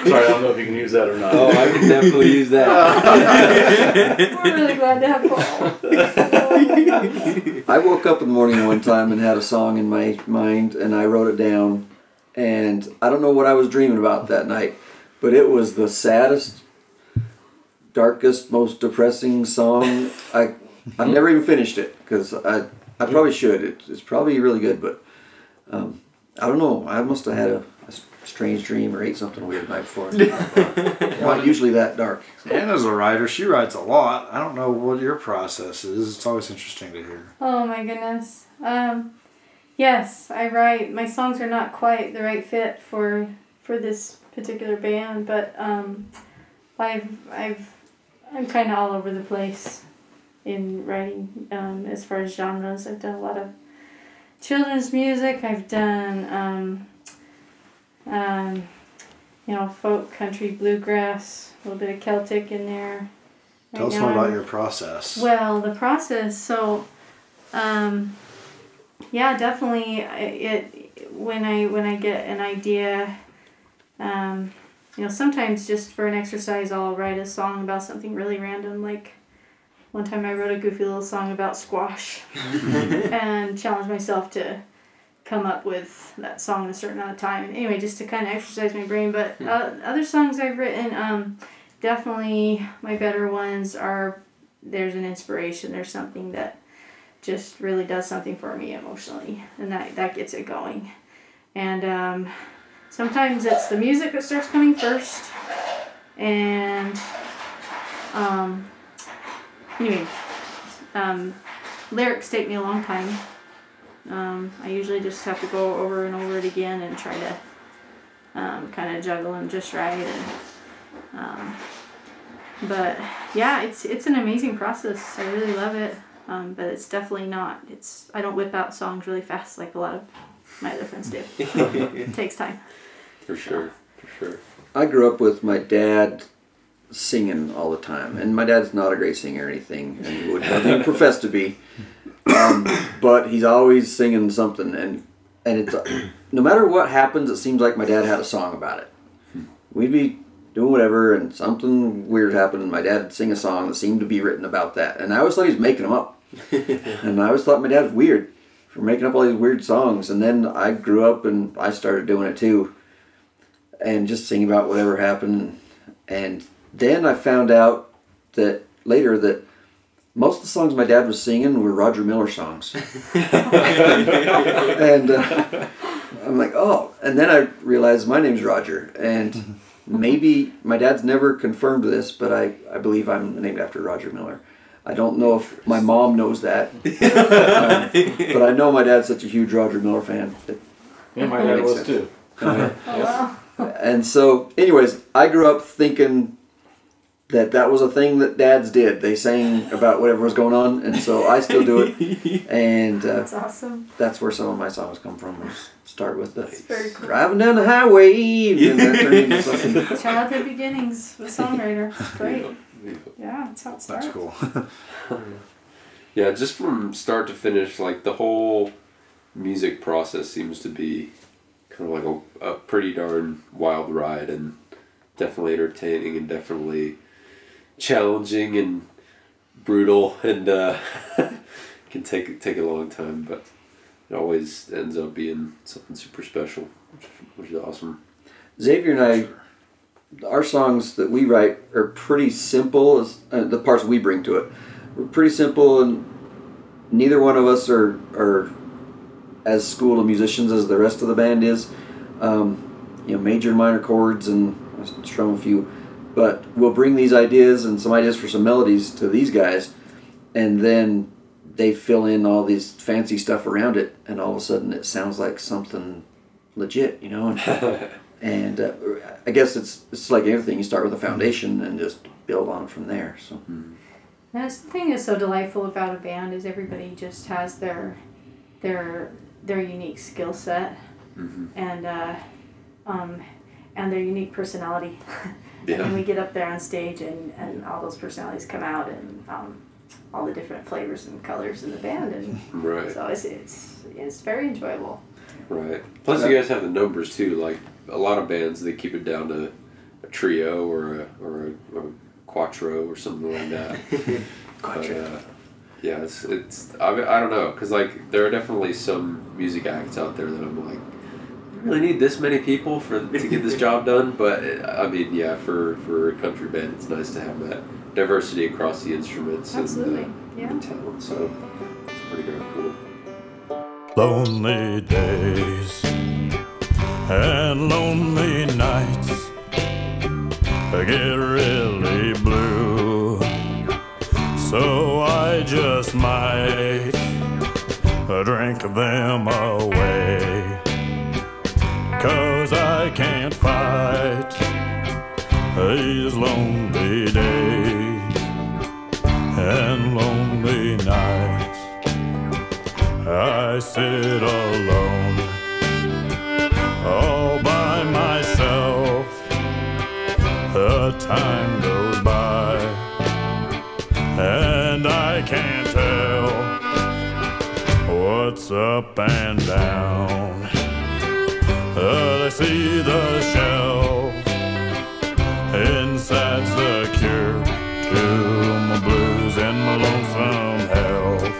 Sorry, I don't know if you can use that or not. Oh, I can definitely use that. We're really glad to have Paul. I woke up in the morning one time and had a song in my mind, and I wrote it down, and I don't know what I was dreaming about that night, but it was the saddest, darkest, most depressing song. I've never even finished it, because I probably should. It's probably really good, but I don't know. I must have had a strange dream or ate something weird the night before. Not usually that dark. Anna's a writer. She writes a lot. I don't know what your process is. It's always interesting to hear. Oh my goodness. Yes, I write. My songs are not quite the right fit for this particular band, but I'm kind of all over the place in writing. As far as genres, I've done a lot of children's music. I've done folk, country, bluegrass, a little bit of Celtic in there. Tell us more about your process. Well, the process. So, yeah, definitely. When I get an idea, sometimes just for an exercise, I'll write a song about something really random. Like one time, I wrote a goofy little song about squash, and challenged myself to come up with that song in a certain amount of time. And anyway, just to kind of exercise my brain. But other songs I've written, definitely my better ones are, there's an inspiration. There's something that just really does something for me emotionally, and that gets it going. And sometimes it's the music that starts coming first. And anyway, lyrics take me a long time. I usually just have to go over and over it again and try to kind of juggle them just right. And but yeah, it's an amazing process. I really love it. But it's definitely not. I don't whip out songs really fast like a lot of my other friends do. It takes time. For sure. I grew up with my dad singing all the time, and my dad's not a great singer or anything, and he would not even profess to be. But he's always singing something, and it's no matter what happens, it seems like my dad had a song about it. We'd be doing whatever, and something weird happened, and my dad would sing a song that seemed to be written about that, and I always thought he was making them up. And I always thought my dad was weird for making up all these weird songs. And then I grew up and I started doing it too, and just singing about whatever happened. And then I found out that later that most of the songs my dad was singing were Roger Miller songs. And I'm like, oh. And then I realized my name's Roger, and maybe my dad's never confirmed this, but I believe I'm named after Roger Miller. I don't know if my mom knows that, but I know my dad's such a huge Roger Miller fan. Yeah, my dad was too. Oh, wow. And so, anyways, I grew up thinking that was a thing that dads did. They sang about whatever was going on, and so I still do it. And That's awesome. that's where some of my songs come from. Start with the Very cool. driving down the highway, and that turned into something. Childhood beginnings with songwriter. It's great. Yeah, that's how it starts. That's cool. Yeah, just from start to finish, like the whole music process seems to be kind of like a pretty darn wild ride, and definitely entertaining and definitely challenging and brutal, and can take a long time, but it always ends up being something super special, which is awesome. Xavier and I, our songs that we write are pretty simple. As the parts we bring to it, we're pretty simple, and neither one of us are as schooled of musicians as the rest of the band is. Major and minor chords, and I strum a few, but we'll bring these ideas and some ideas for some melodies to these guys, and then they fill in all these fancy stuff around it, and all of a sudden it sounds like something legit, you know. And I guess it's like everything. You start with a foundation and just build on it from there. So. Mm-hmm. That's the thing that's so delightful about a band is everybody just has their unique skill set, Mm-hmm. and their unique personality. Yeah. And we get up there on stage and all those personalities come out, and all the different flavors and colors in the band, and Right. so it's very enjoyable. Right. Plus, you guys have the numbers too. Like a lot of bands, they keep it down to a trio or a quattro or something like that. Quattro. But, yeah, it's I don't know, because like there are definitely some music acts out there that I'm like, you really need this many people to get this job done. But I mean, yeah, for a country band, it's nice to have that diversity across the instruments. Absolutely, and talent. So it's pretty darn cool. Lonely days and lonely nights, I get really blue, so I just might drink them away, 'cause I can't fight these lonely days and lonely nights. I sit alone, all by myself. The time goes by, and I can't tell what's up and down. I see the shelf, inside's the cure to my blues and my lonesome health.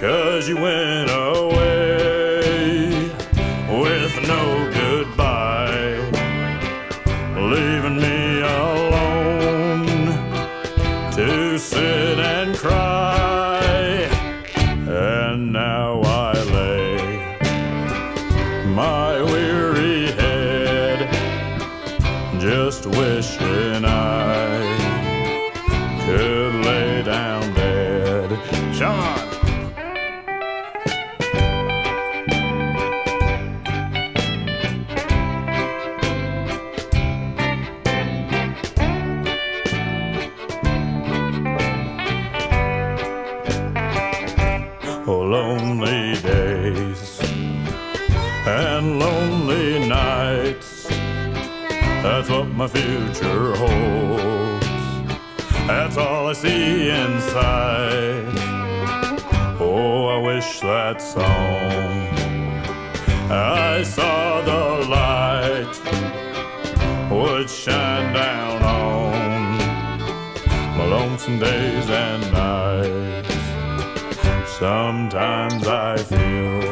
'Cause you went away with no goodbye, leaving me alone to sit and cry. And now I lay my weary head, just wishing I could lay down dead. Sean! Lonely days and lonely nights, that's what my future holds. That's all I see inside. Oh, I wish that song I saw the light would shine down on my lonesome days and nights. Sometimes I feel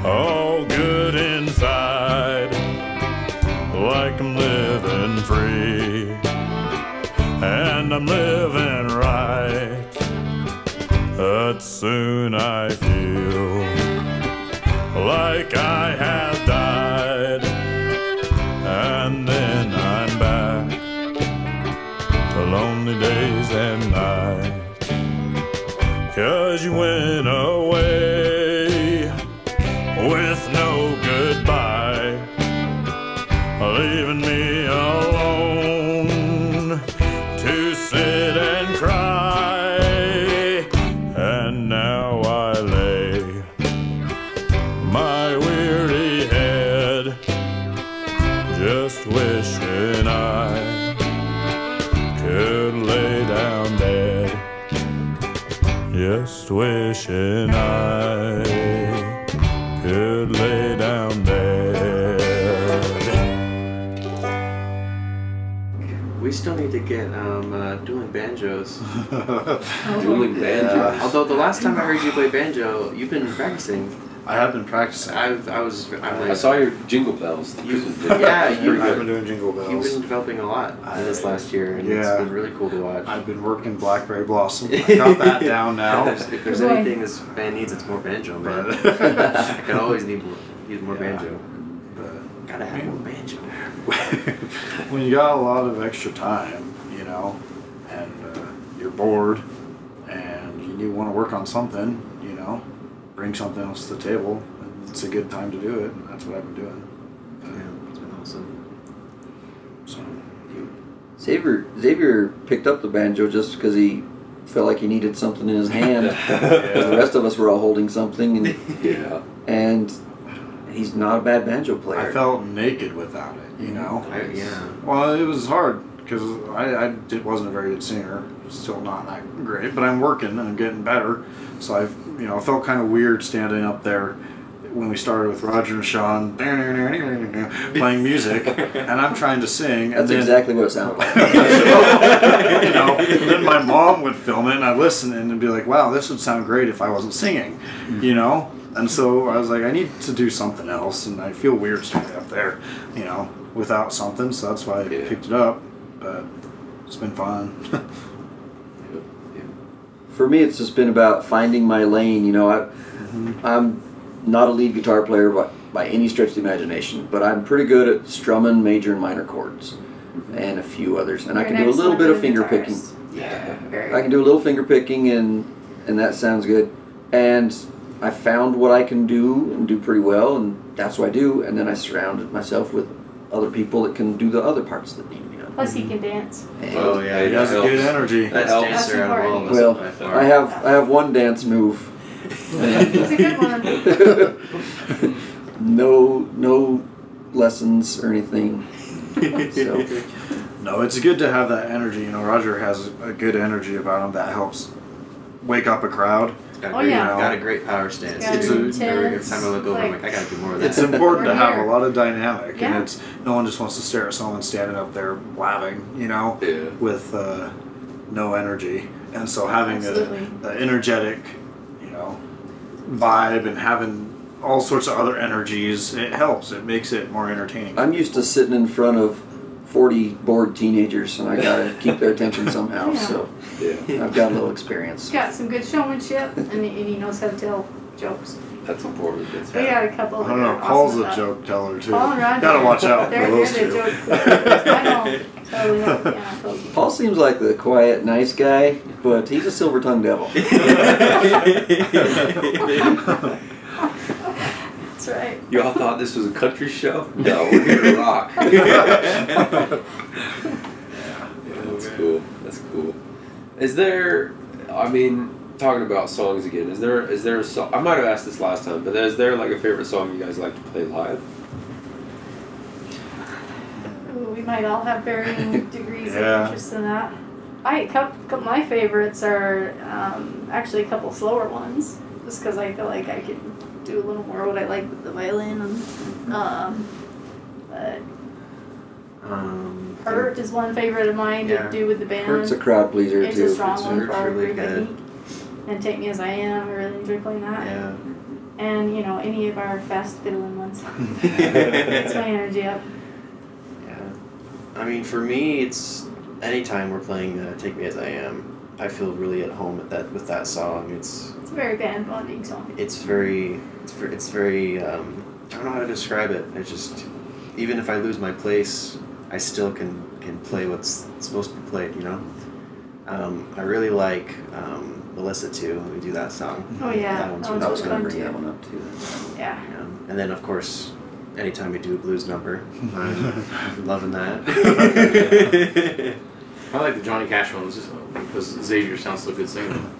all good inside, like I'm living free, and I'm living right. But soon I feel like I have died, and then I'm back to lonely days and nights. 'Cause you went away with no goodbye, leaving me alone to sit and cry. And now I lay my weary head, just wishing I could lay down dead. Just wishing I could lay down dead. We still need to get dueling banjos. Dueling banjo. Although the last time I heard you play banjo, you've been practicing. I have been practicing. I saw your jingle bells. I've been doing jingle bells. You've been developing a lot in this last year, and it's been really cool to watch. I've been working Blackberry Blossom. I got that down now. If there's anything this band needs, it's more banjo, man. I could always use more banjo. Gotta have more banjo. When you got a lot of extra time, you know, and you're bored, and you want to work on something, you know, bring something else to the table. it's a good time to do it, and that's what I've been doing. Yeah, it's been awesome. So, Xavier picked up the banjo just because he felt like he needed something in his hand. The rest of us were all holding something, and he's not a bad banjo player. I felt naked without it, you know. Yeah. Well, it was hard because I wasn't a very good singer. Still not that great, but I'm working and I'm getting better. So I felt kind of weird standing up there when we started with Roger and Sean playing music, and I'm trying to sing. That's exactly what it sounded like. And then my mom would film it, and I'd listen and be like, "Wow, this would sound great if I wasn't singing," you know. And so I was like, I need to do something else, and I feel weird standing up there, without something. So that's why I picked it up. But it's been fun. For me, it's just been about finding my lane. I'm not a lead guitar player by any stretch of the imagination, but I'm pretty good at strumming major and minor chords and a few others. And I can do a little bit of finger picking. Yeah, I can do a little finger picking, and that sounds good. And I found what I can do and do pretty well, and that's what I do. And then I surrounded myself with other people that can do the other parts that need to be done. Plus, he can dance. And Oh yeah, He has a good energy. Best helps. dancer out of all of us. Well, by far. I have one dance move. It's a good one. No lessons or anything. So. No, it's good to have that energy. Roger has a good energy about him that helps wake up a crowd. Got a great power stance. Got Every intense, time I look over, I'm like, I gotta do more of that. It's important to We're have here. a lot of dynamic, Yeah. and no one just wants to stare at someone standing up there blabbing, with no energy. And so having Absolutely. an energetic, vibe and having all sorts of other energies, it helps. It makes it more entertaining. I'm used to sitting in front of 40 bored teenagers, and I gotta keep their attention somehow. Yeah. So Yeah, I've got a little experience. He's got some good showmanship, and he knows how to tell jokes. that's important. We got a couple. I don't know. that are Paul's awesome a at that. joke teller too. Paul and Roger. Gotta watch out They're for those good two. at joke. I know. Totally. Yeah, totally. Paul seems like the quiet, nice guy, but he's a silver-tongued devil. That's right. You all thought this was a country show? No, we're here to rock. That's cool. That's cool. Is there? Talking about songs again. Is there a song? I might have asked this last time, but is there like a favorite song you guys like to play live? Ooh, we might all have varying degrees of Yeah. interest in that. My favorites are actually a couple slower ones, just because I feel like I can do a little more what I like with the violin. But Hurt is one favorite of mine to do with the band. Hurt's a crowd pleaser It's too. a strong one for our really group, I good. think. And Take Me As I Am, I really enjoy playing that. Yeah. And any of our fast fiddling ones. Gets my energy up. Yeah. For me, it's anytime we're playing Take Me As I Am, I feel really at home with that song. It's It's a very band bonding song. it's very I don't know how to describe it. It's just, even if I lose my place, I still can play what's supposed to be played, I really like Melissa too. We do that song. Oh yeah, That one's that one's I was really going to fun bring that too. one up too. Yeah. And then of course, anytime we do a blues number, I'm loving that. I like the Johnny Cash ones just because Xavier sounds so good singing them.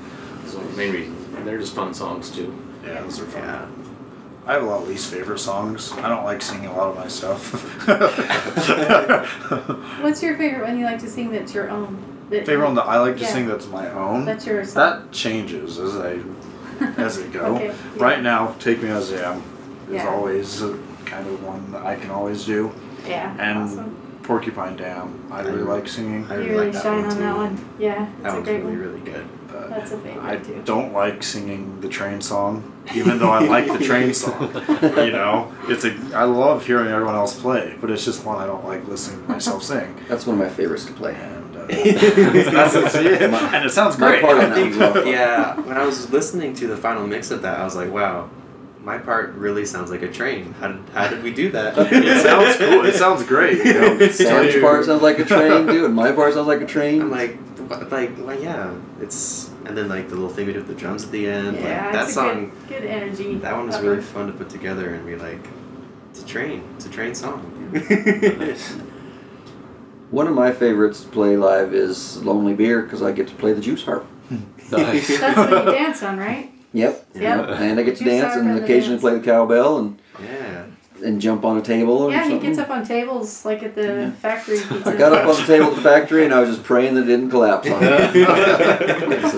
That's one of the main reasons. And they're just fun songs too. Yeah, those are fun. Yeah. I have a lot of least favorite songs. I don't like singing a lot of my stuff. What's your favorite one you like to sing that's your own? Favorite one that I like to Yeah. sing that's my own. That's your song. That changes as I go. Okay, yeah. Right now, Take Me As I Am is Yeah. always kind of one that I can always do. Yeah. And Awesome. Porcupine Dam, I really like singing. I You really really like that shine one on too. that one. Yeah, That it's a one's great really, one. really good. But That's a favorite I too. don't like singing the train song, even though I like the train song. I love hearing everyone else play, but it's just one I don't like listening to myself sing. That's one of my favorites to play. And and it sounds My great. part on I that think, one's a lot of fun. yeah, when I was listening to the final mix of that, I was like, wow, my part really sounds like a train. How did we do that? It sounds cool. It sounds great. Sam's part sounds like a train, dude, and my part sounds like a train. I'm like, well, yeah, it's, And then like the little thing we did with the drums at the end. Yeah, like, that it's song. Good energy. That one was upper. really fun to put together and be like, it's a train song. One of my favorites to play live is Lonely Beer because I get to play the juice harp. Nice. That's what you dance on, right? Yep. Yep. And I get to Juice dance harp and and the occasionally dance. play the cowbell Yeah. and jump on a table or Yeah, something. he gets up on tables like at the factory. I got up on the table at the factory and I was just praying that it didn't collapse on me. It's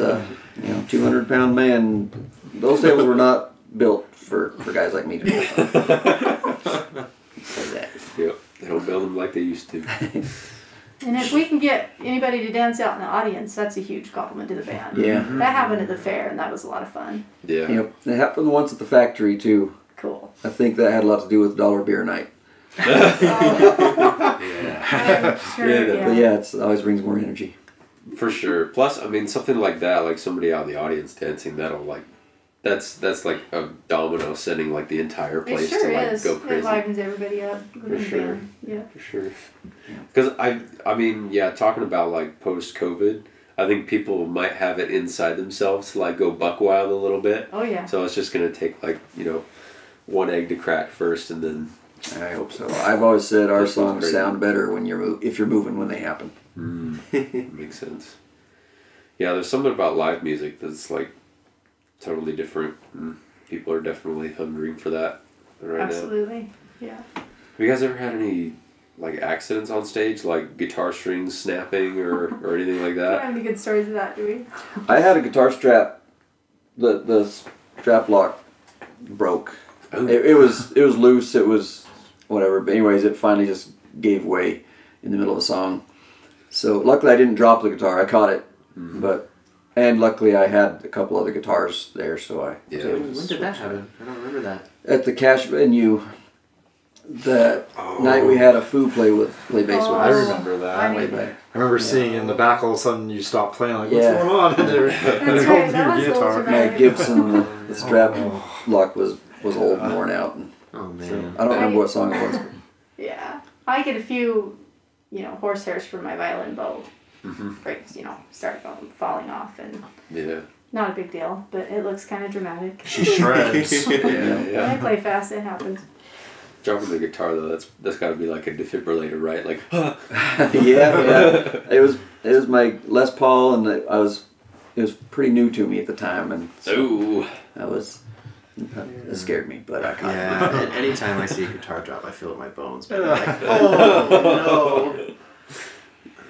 200-pound man. Those tables were not built for guys like me to do. Say that. Yep. They don't build them like they used to. And if we can get anybody to dance out in the audience, that's a huge compliment to the band. Yeah. That happened at the fair, and that was a lot of fun. Yeah. Yep. It happened once at the factory too. Cool. I think that had a lot to do with dollar beer night. Yeah. I'm sure, Yeah, But yeah, it always brings more energy. For sure. Plus, I mean, something like that, like somebody out in the audience dancing, that'll like, that's like a domino setting like the entire It place sure to like is. go It crazy. livens everybody up. For sure. Yeah. For sure. Because I mean, yeah, talking about like post-COVID, I think people might have it inside themselves to like go buck wild a little bit. Oh yeah. So it's just gonna take like one egg to crack first, and then. I hope so. I've always said our That sounds songs crazy. sound better when if you're moving when they happen. Makes sense. Yeah, there's something about live music that's like totally different. And people are definitely hungering for that right now. Absolutely. Yeah. Have you guys ever had any like accidents on stage, like guitar strings snapping or anything like We don't that? have any good stories of that, do we? I had a guitar strap. The strap lock broke. Oh. It was loose. It was whatever. But anyways, it finally just gave way in the middle of a song. So luckily I didn't drop the guitar. I caught it. And luckily I had a couple other guitars there, so I was able to When did that happen? I don't remember that. at the cash venue. That night we had a foo play bass with Oh. I us. remember that. I Way mean, back. I remember seeing in the back all of a sudden you stop playing, like, what's Yeah. going on? And they're That's holding right, that your was a little guitar. dramatic. My Gibson, the strap lock was old and worn out. And Oh man. I don't remember what song it was. Yeah. I get a few, horsehairs from my violin bow. Breaks, start falling off, and Yeah. not a big deal, but it looks kind of dramatic. She shreds. When I play fast, it happens. Dropping the guitar though, that's got to be like a defibrillator, right? Like, yeah. It was my Les Paul, and it was pretty new to me at the time, and so ooh. it scared me, but I caught it. Yeah. Anytime I see a guitar drop, I feel it in my bones. But I'm like, oh no.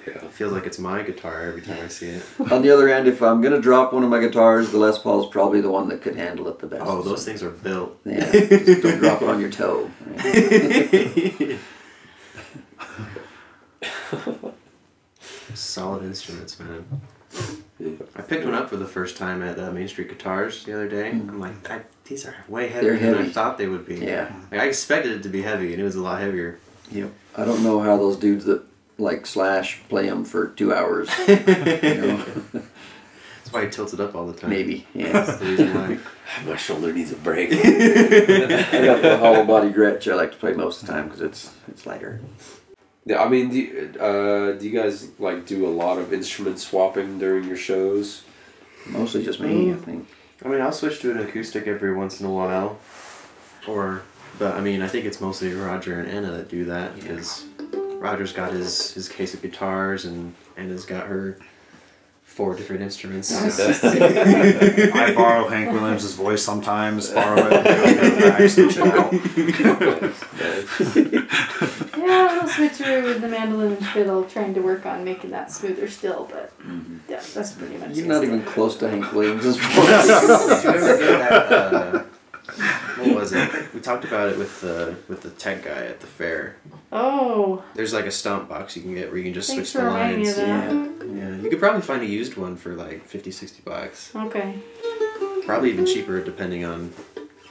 Yeah. It feels like it's my guitar every time I see it. On the other hand, if I'm gonna drop one of my guitars, the Les Paul is probably the one that could handle it the best. Oh, those things are built. Yeah, just don't drop it on your toe. Solid instruments, man. I picked one up for the first time at Main Street Guitars the other day. I'm like, these are way heavier They're than I heavy. thought they would be. Yeah. Like, I expected it to be heavy, and it was a lot heavier. Yep. I don't know how those dudes that like Slash play them for 2 hours. That's why I tilted up all the time. Maybe. Yeah. That's the reason why. My shoulder needs a break. I got the hollow body Gretsch I like to play most of the time because it's lighter. Yeah, I mean, do you guys like do a lot of instrument swapping during your shows? Mostly just me, I think. I mean, I'll switch to an acoustic every once in a while. But I mean, I think it's mostly Roger and Anna that do that because Roger's got his case of guitars and Anna's got her 4 different instruments. I borrow Hank Williams' voice sometimes, borrow it, back, switch it out. Yeah, a little switcheroo with the mandolin and fiddle, trying to work on making that smoother still, but yeah, that's pretty much You're it. not even close to Hank Williams' voice. Did you ever get that? What was it? We talked about it with the tech guy at the fair. Oh, There's like a stomp box you can get where you can just thanks switch for the reminding me lines. of that. Yeah, you could probably find a used one for like $50-$60. Okay. Probably even cheaper depending on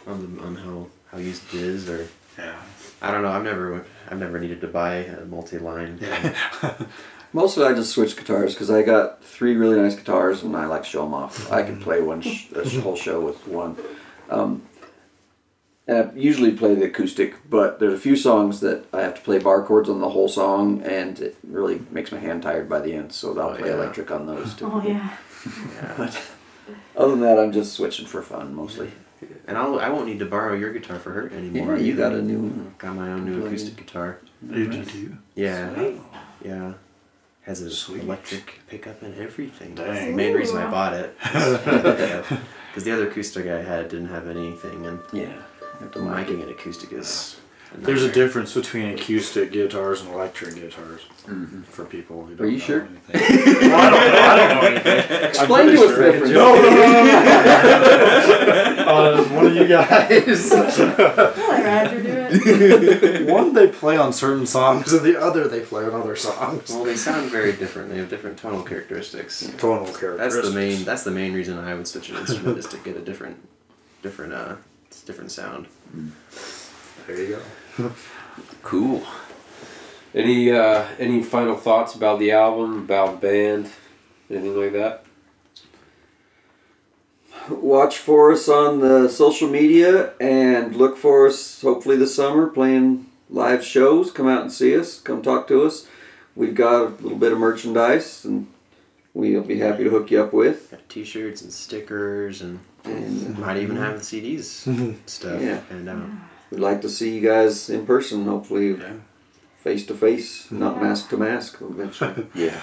how used it is, or Yeah. I don't know. I've never needed to buy a multi-line. Yeah. Mostly I just switch guitars because I got 3 really nice guitars and I like to show them off. I can play a whole show with one. And I usually play the acoustic, but there's a few songs that I have to play bar chords on the whole song, and it really makes my hand tired by the end, so I'll play electric on those too. Oh yeah. Yeah. But Other than that, I'm just switching for fun mostly. And I won't need to borrow your guitar for Hurt anymore. Yeah, you got a new one. Got my own new acoustic guitar. You do? Yeah. Sweet. Yeah. Has a electric pickup and everything. Dang. Main reason I bought it. Because the other acoustic I had didn't have anything, and Yeah. miking an acoustic is. There's a difference between acoustic guitars and electric guitars for people who don't Are you know sure? anything. Well, I don't know anything. Explain to us the difference. No. One of you guys. I'll let Roger do it. One, they play on certain songs, and the other, they play on other songs. Well, they sound very different. They have different tonal characteristics. Tonal characteristics. That's the main reason I would switch an instrument is to get a different sound. There you go. Cool. Any final thoughts about the album, about the band, anything like that? Watch for us on the social media and look for us hopefully this summer playing live shows. Come out and see us. Come talk to us. We've got a little bit of merchandise and we'll be happy to hook you up with. Got t-shirts and stickers and might even have the CDs stuff. Yeah. And We'd like to see you guys in person, hopefully face to face, not mask to mask eventually. Yeah.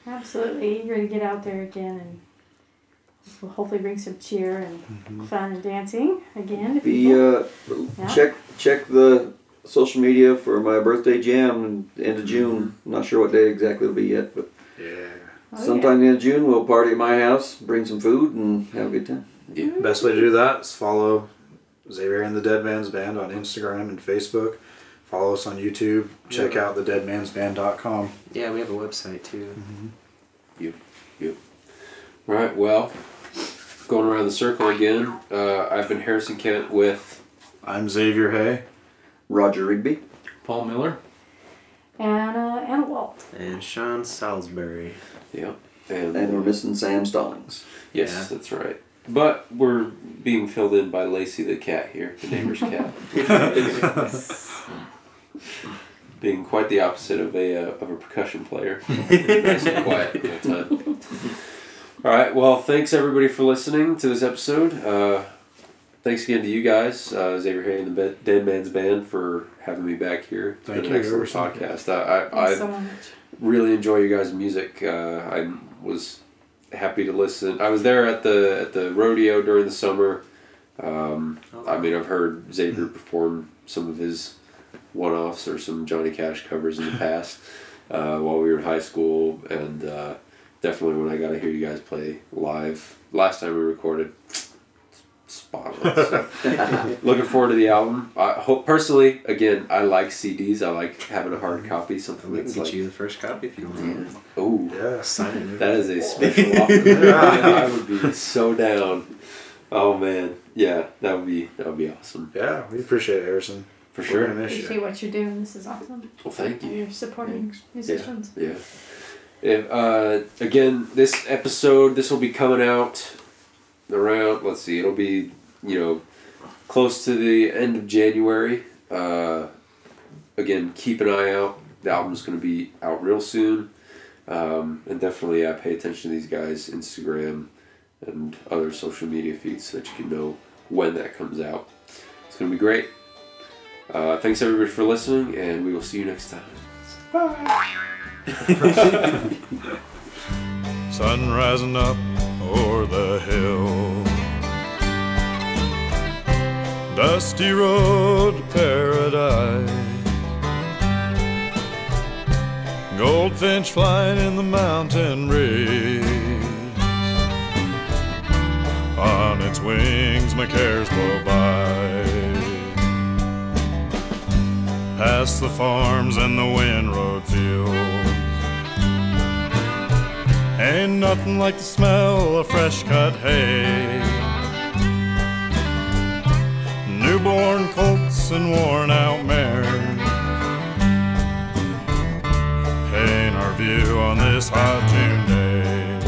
Absolutely eager to get out there again and we'll hopefully bring some cheer and fun and dancing again. To people. Check the social media for my birthday jam end of June. I'm not sure what day exactly it'll be yet, but sometime in the end of June we'll party at my house, bring some food, and have a good time. Yeah. Best way to do that is follow Xavier and the Dead Man's Band on Instagram and Facebook. Follow us on YouTube. Check out thedeadmansband.com. yeah, we have a website too. Yep. Right, well, going around the circle again, I've been Harrison Kent with... I'm Xavier Hay. Roger Rigby. Paul Miller. Anna Walt. And Sean Salisbury. Yep. And we're missing Sam Stallings. Yes, Yeah. that's right. But we're being filled in by Lacey the cat here, the neighbor's cat. Being quite the opposite of a percussion player. Nice and quiet all the time. All right, well, thanks everybody for listening to this episode. Thanks again to you guys, Xavier Hay and the Dead Man's Band, for having me back here. Thank an you. excellent podcast. Thanks so much. Really enjoy you guys' music. I was happy to listen. I was there at the rodeo during the summer. I mean, I've heard Xavier perform some of his one-offs or some Johnny Cash covers in the past while we were in high school, and definitely when I got to hear you guys play live last time we recorded, spot on. So, looking forward to the album. I hope personally, again, I like CDs. I like having a hard copy, something We can that's get like, you the first copy if you want. oh, Yeah. Sign it. that is a special offer. I would be so down. Oh man, yeah, that would be awesome Yeah, we appreciate it, Harrison. for We're sure. gonna miss Appreciate you. what you're doing. This is awesome. Well, thank you. You're supporting musicians. Yeah. If, again, this will be coming out around, let's see, it'll be, close to the end of January. Again, keep an eye out. The album's going to be out real soon. And definitely, pay attention to these guys' Instagram and other social media feeds so that you can know when that comes out. It's going to be great. Thanks everybody for listening, and we will see you next time. Sun rising up o'er the hill, dusty road to paradise, goldfinch flying in the mountain breeze. On its wings my cares blow by, past the farms and the windrowed fields. Ain't nothing like the smell of fresh cut hay, newborn colts and worn out mares, paint our view on this hot June day.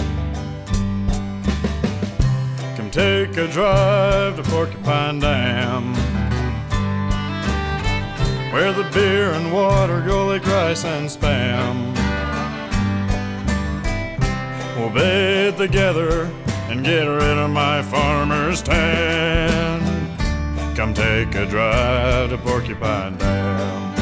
Come take a drive to Porcupine Dam, where the beer and water go like rice and spam. We'll bathe together and get rid of my farmer's tan. Come take a drive to Porcupine Dam.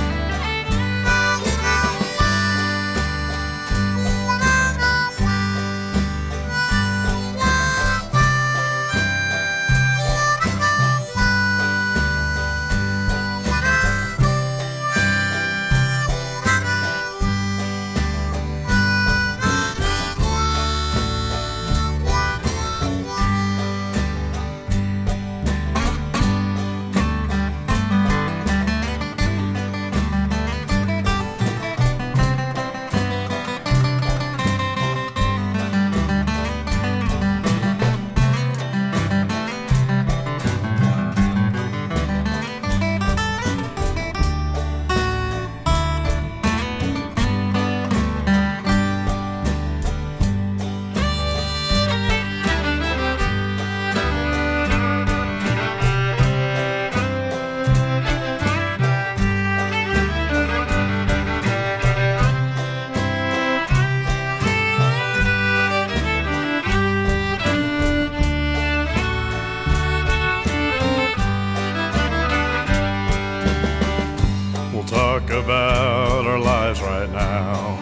Talk about our lives right now,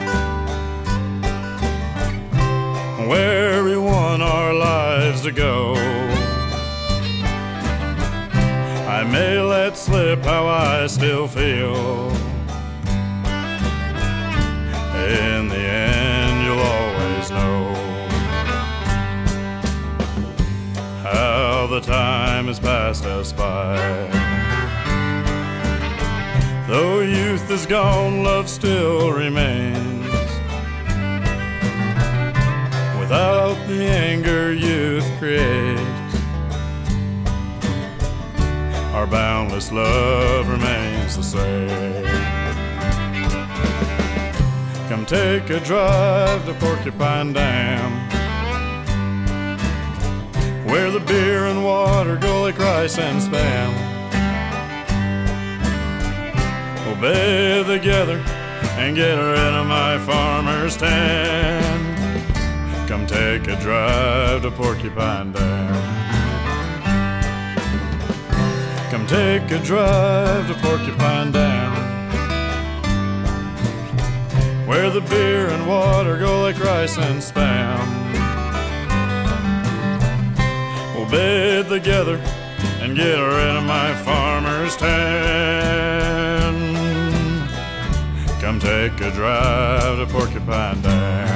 where we want our lives to go. I may let slip how I still feel. In the end, you'll always know how the time has passed us by. Though youth is gone, love still remains. Without the anger youth creates, our boundless love remains the same. Come take a drive to Porcupine Dam, where the beer and water go like rice and spam. We'll bathe together and get rid of my farmer's tan. Come take a drive to Porcupine Dam. Come take a drive to Porcupine Dam, where the beer and water go like rice and spam. We'll bathe together and get rid of my farmer's tan. Come take a drive to Porcupine Dam.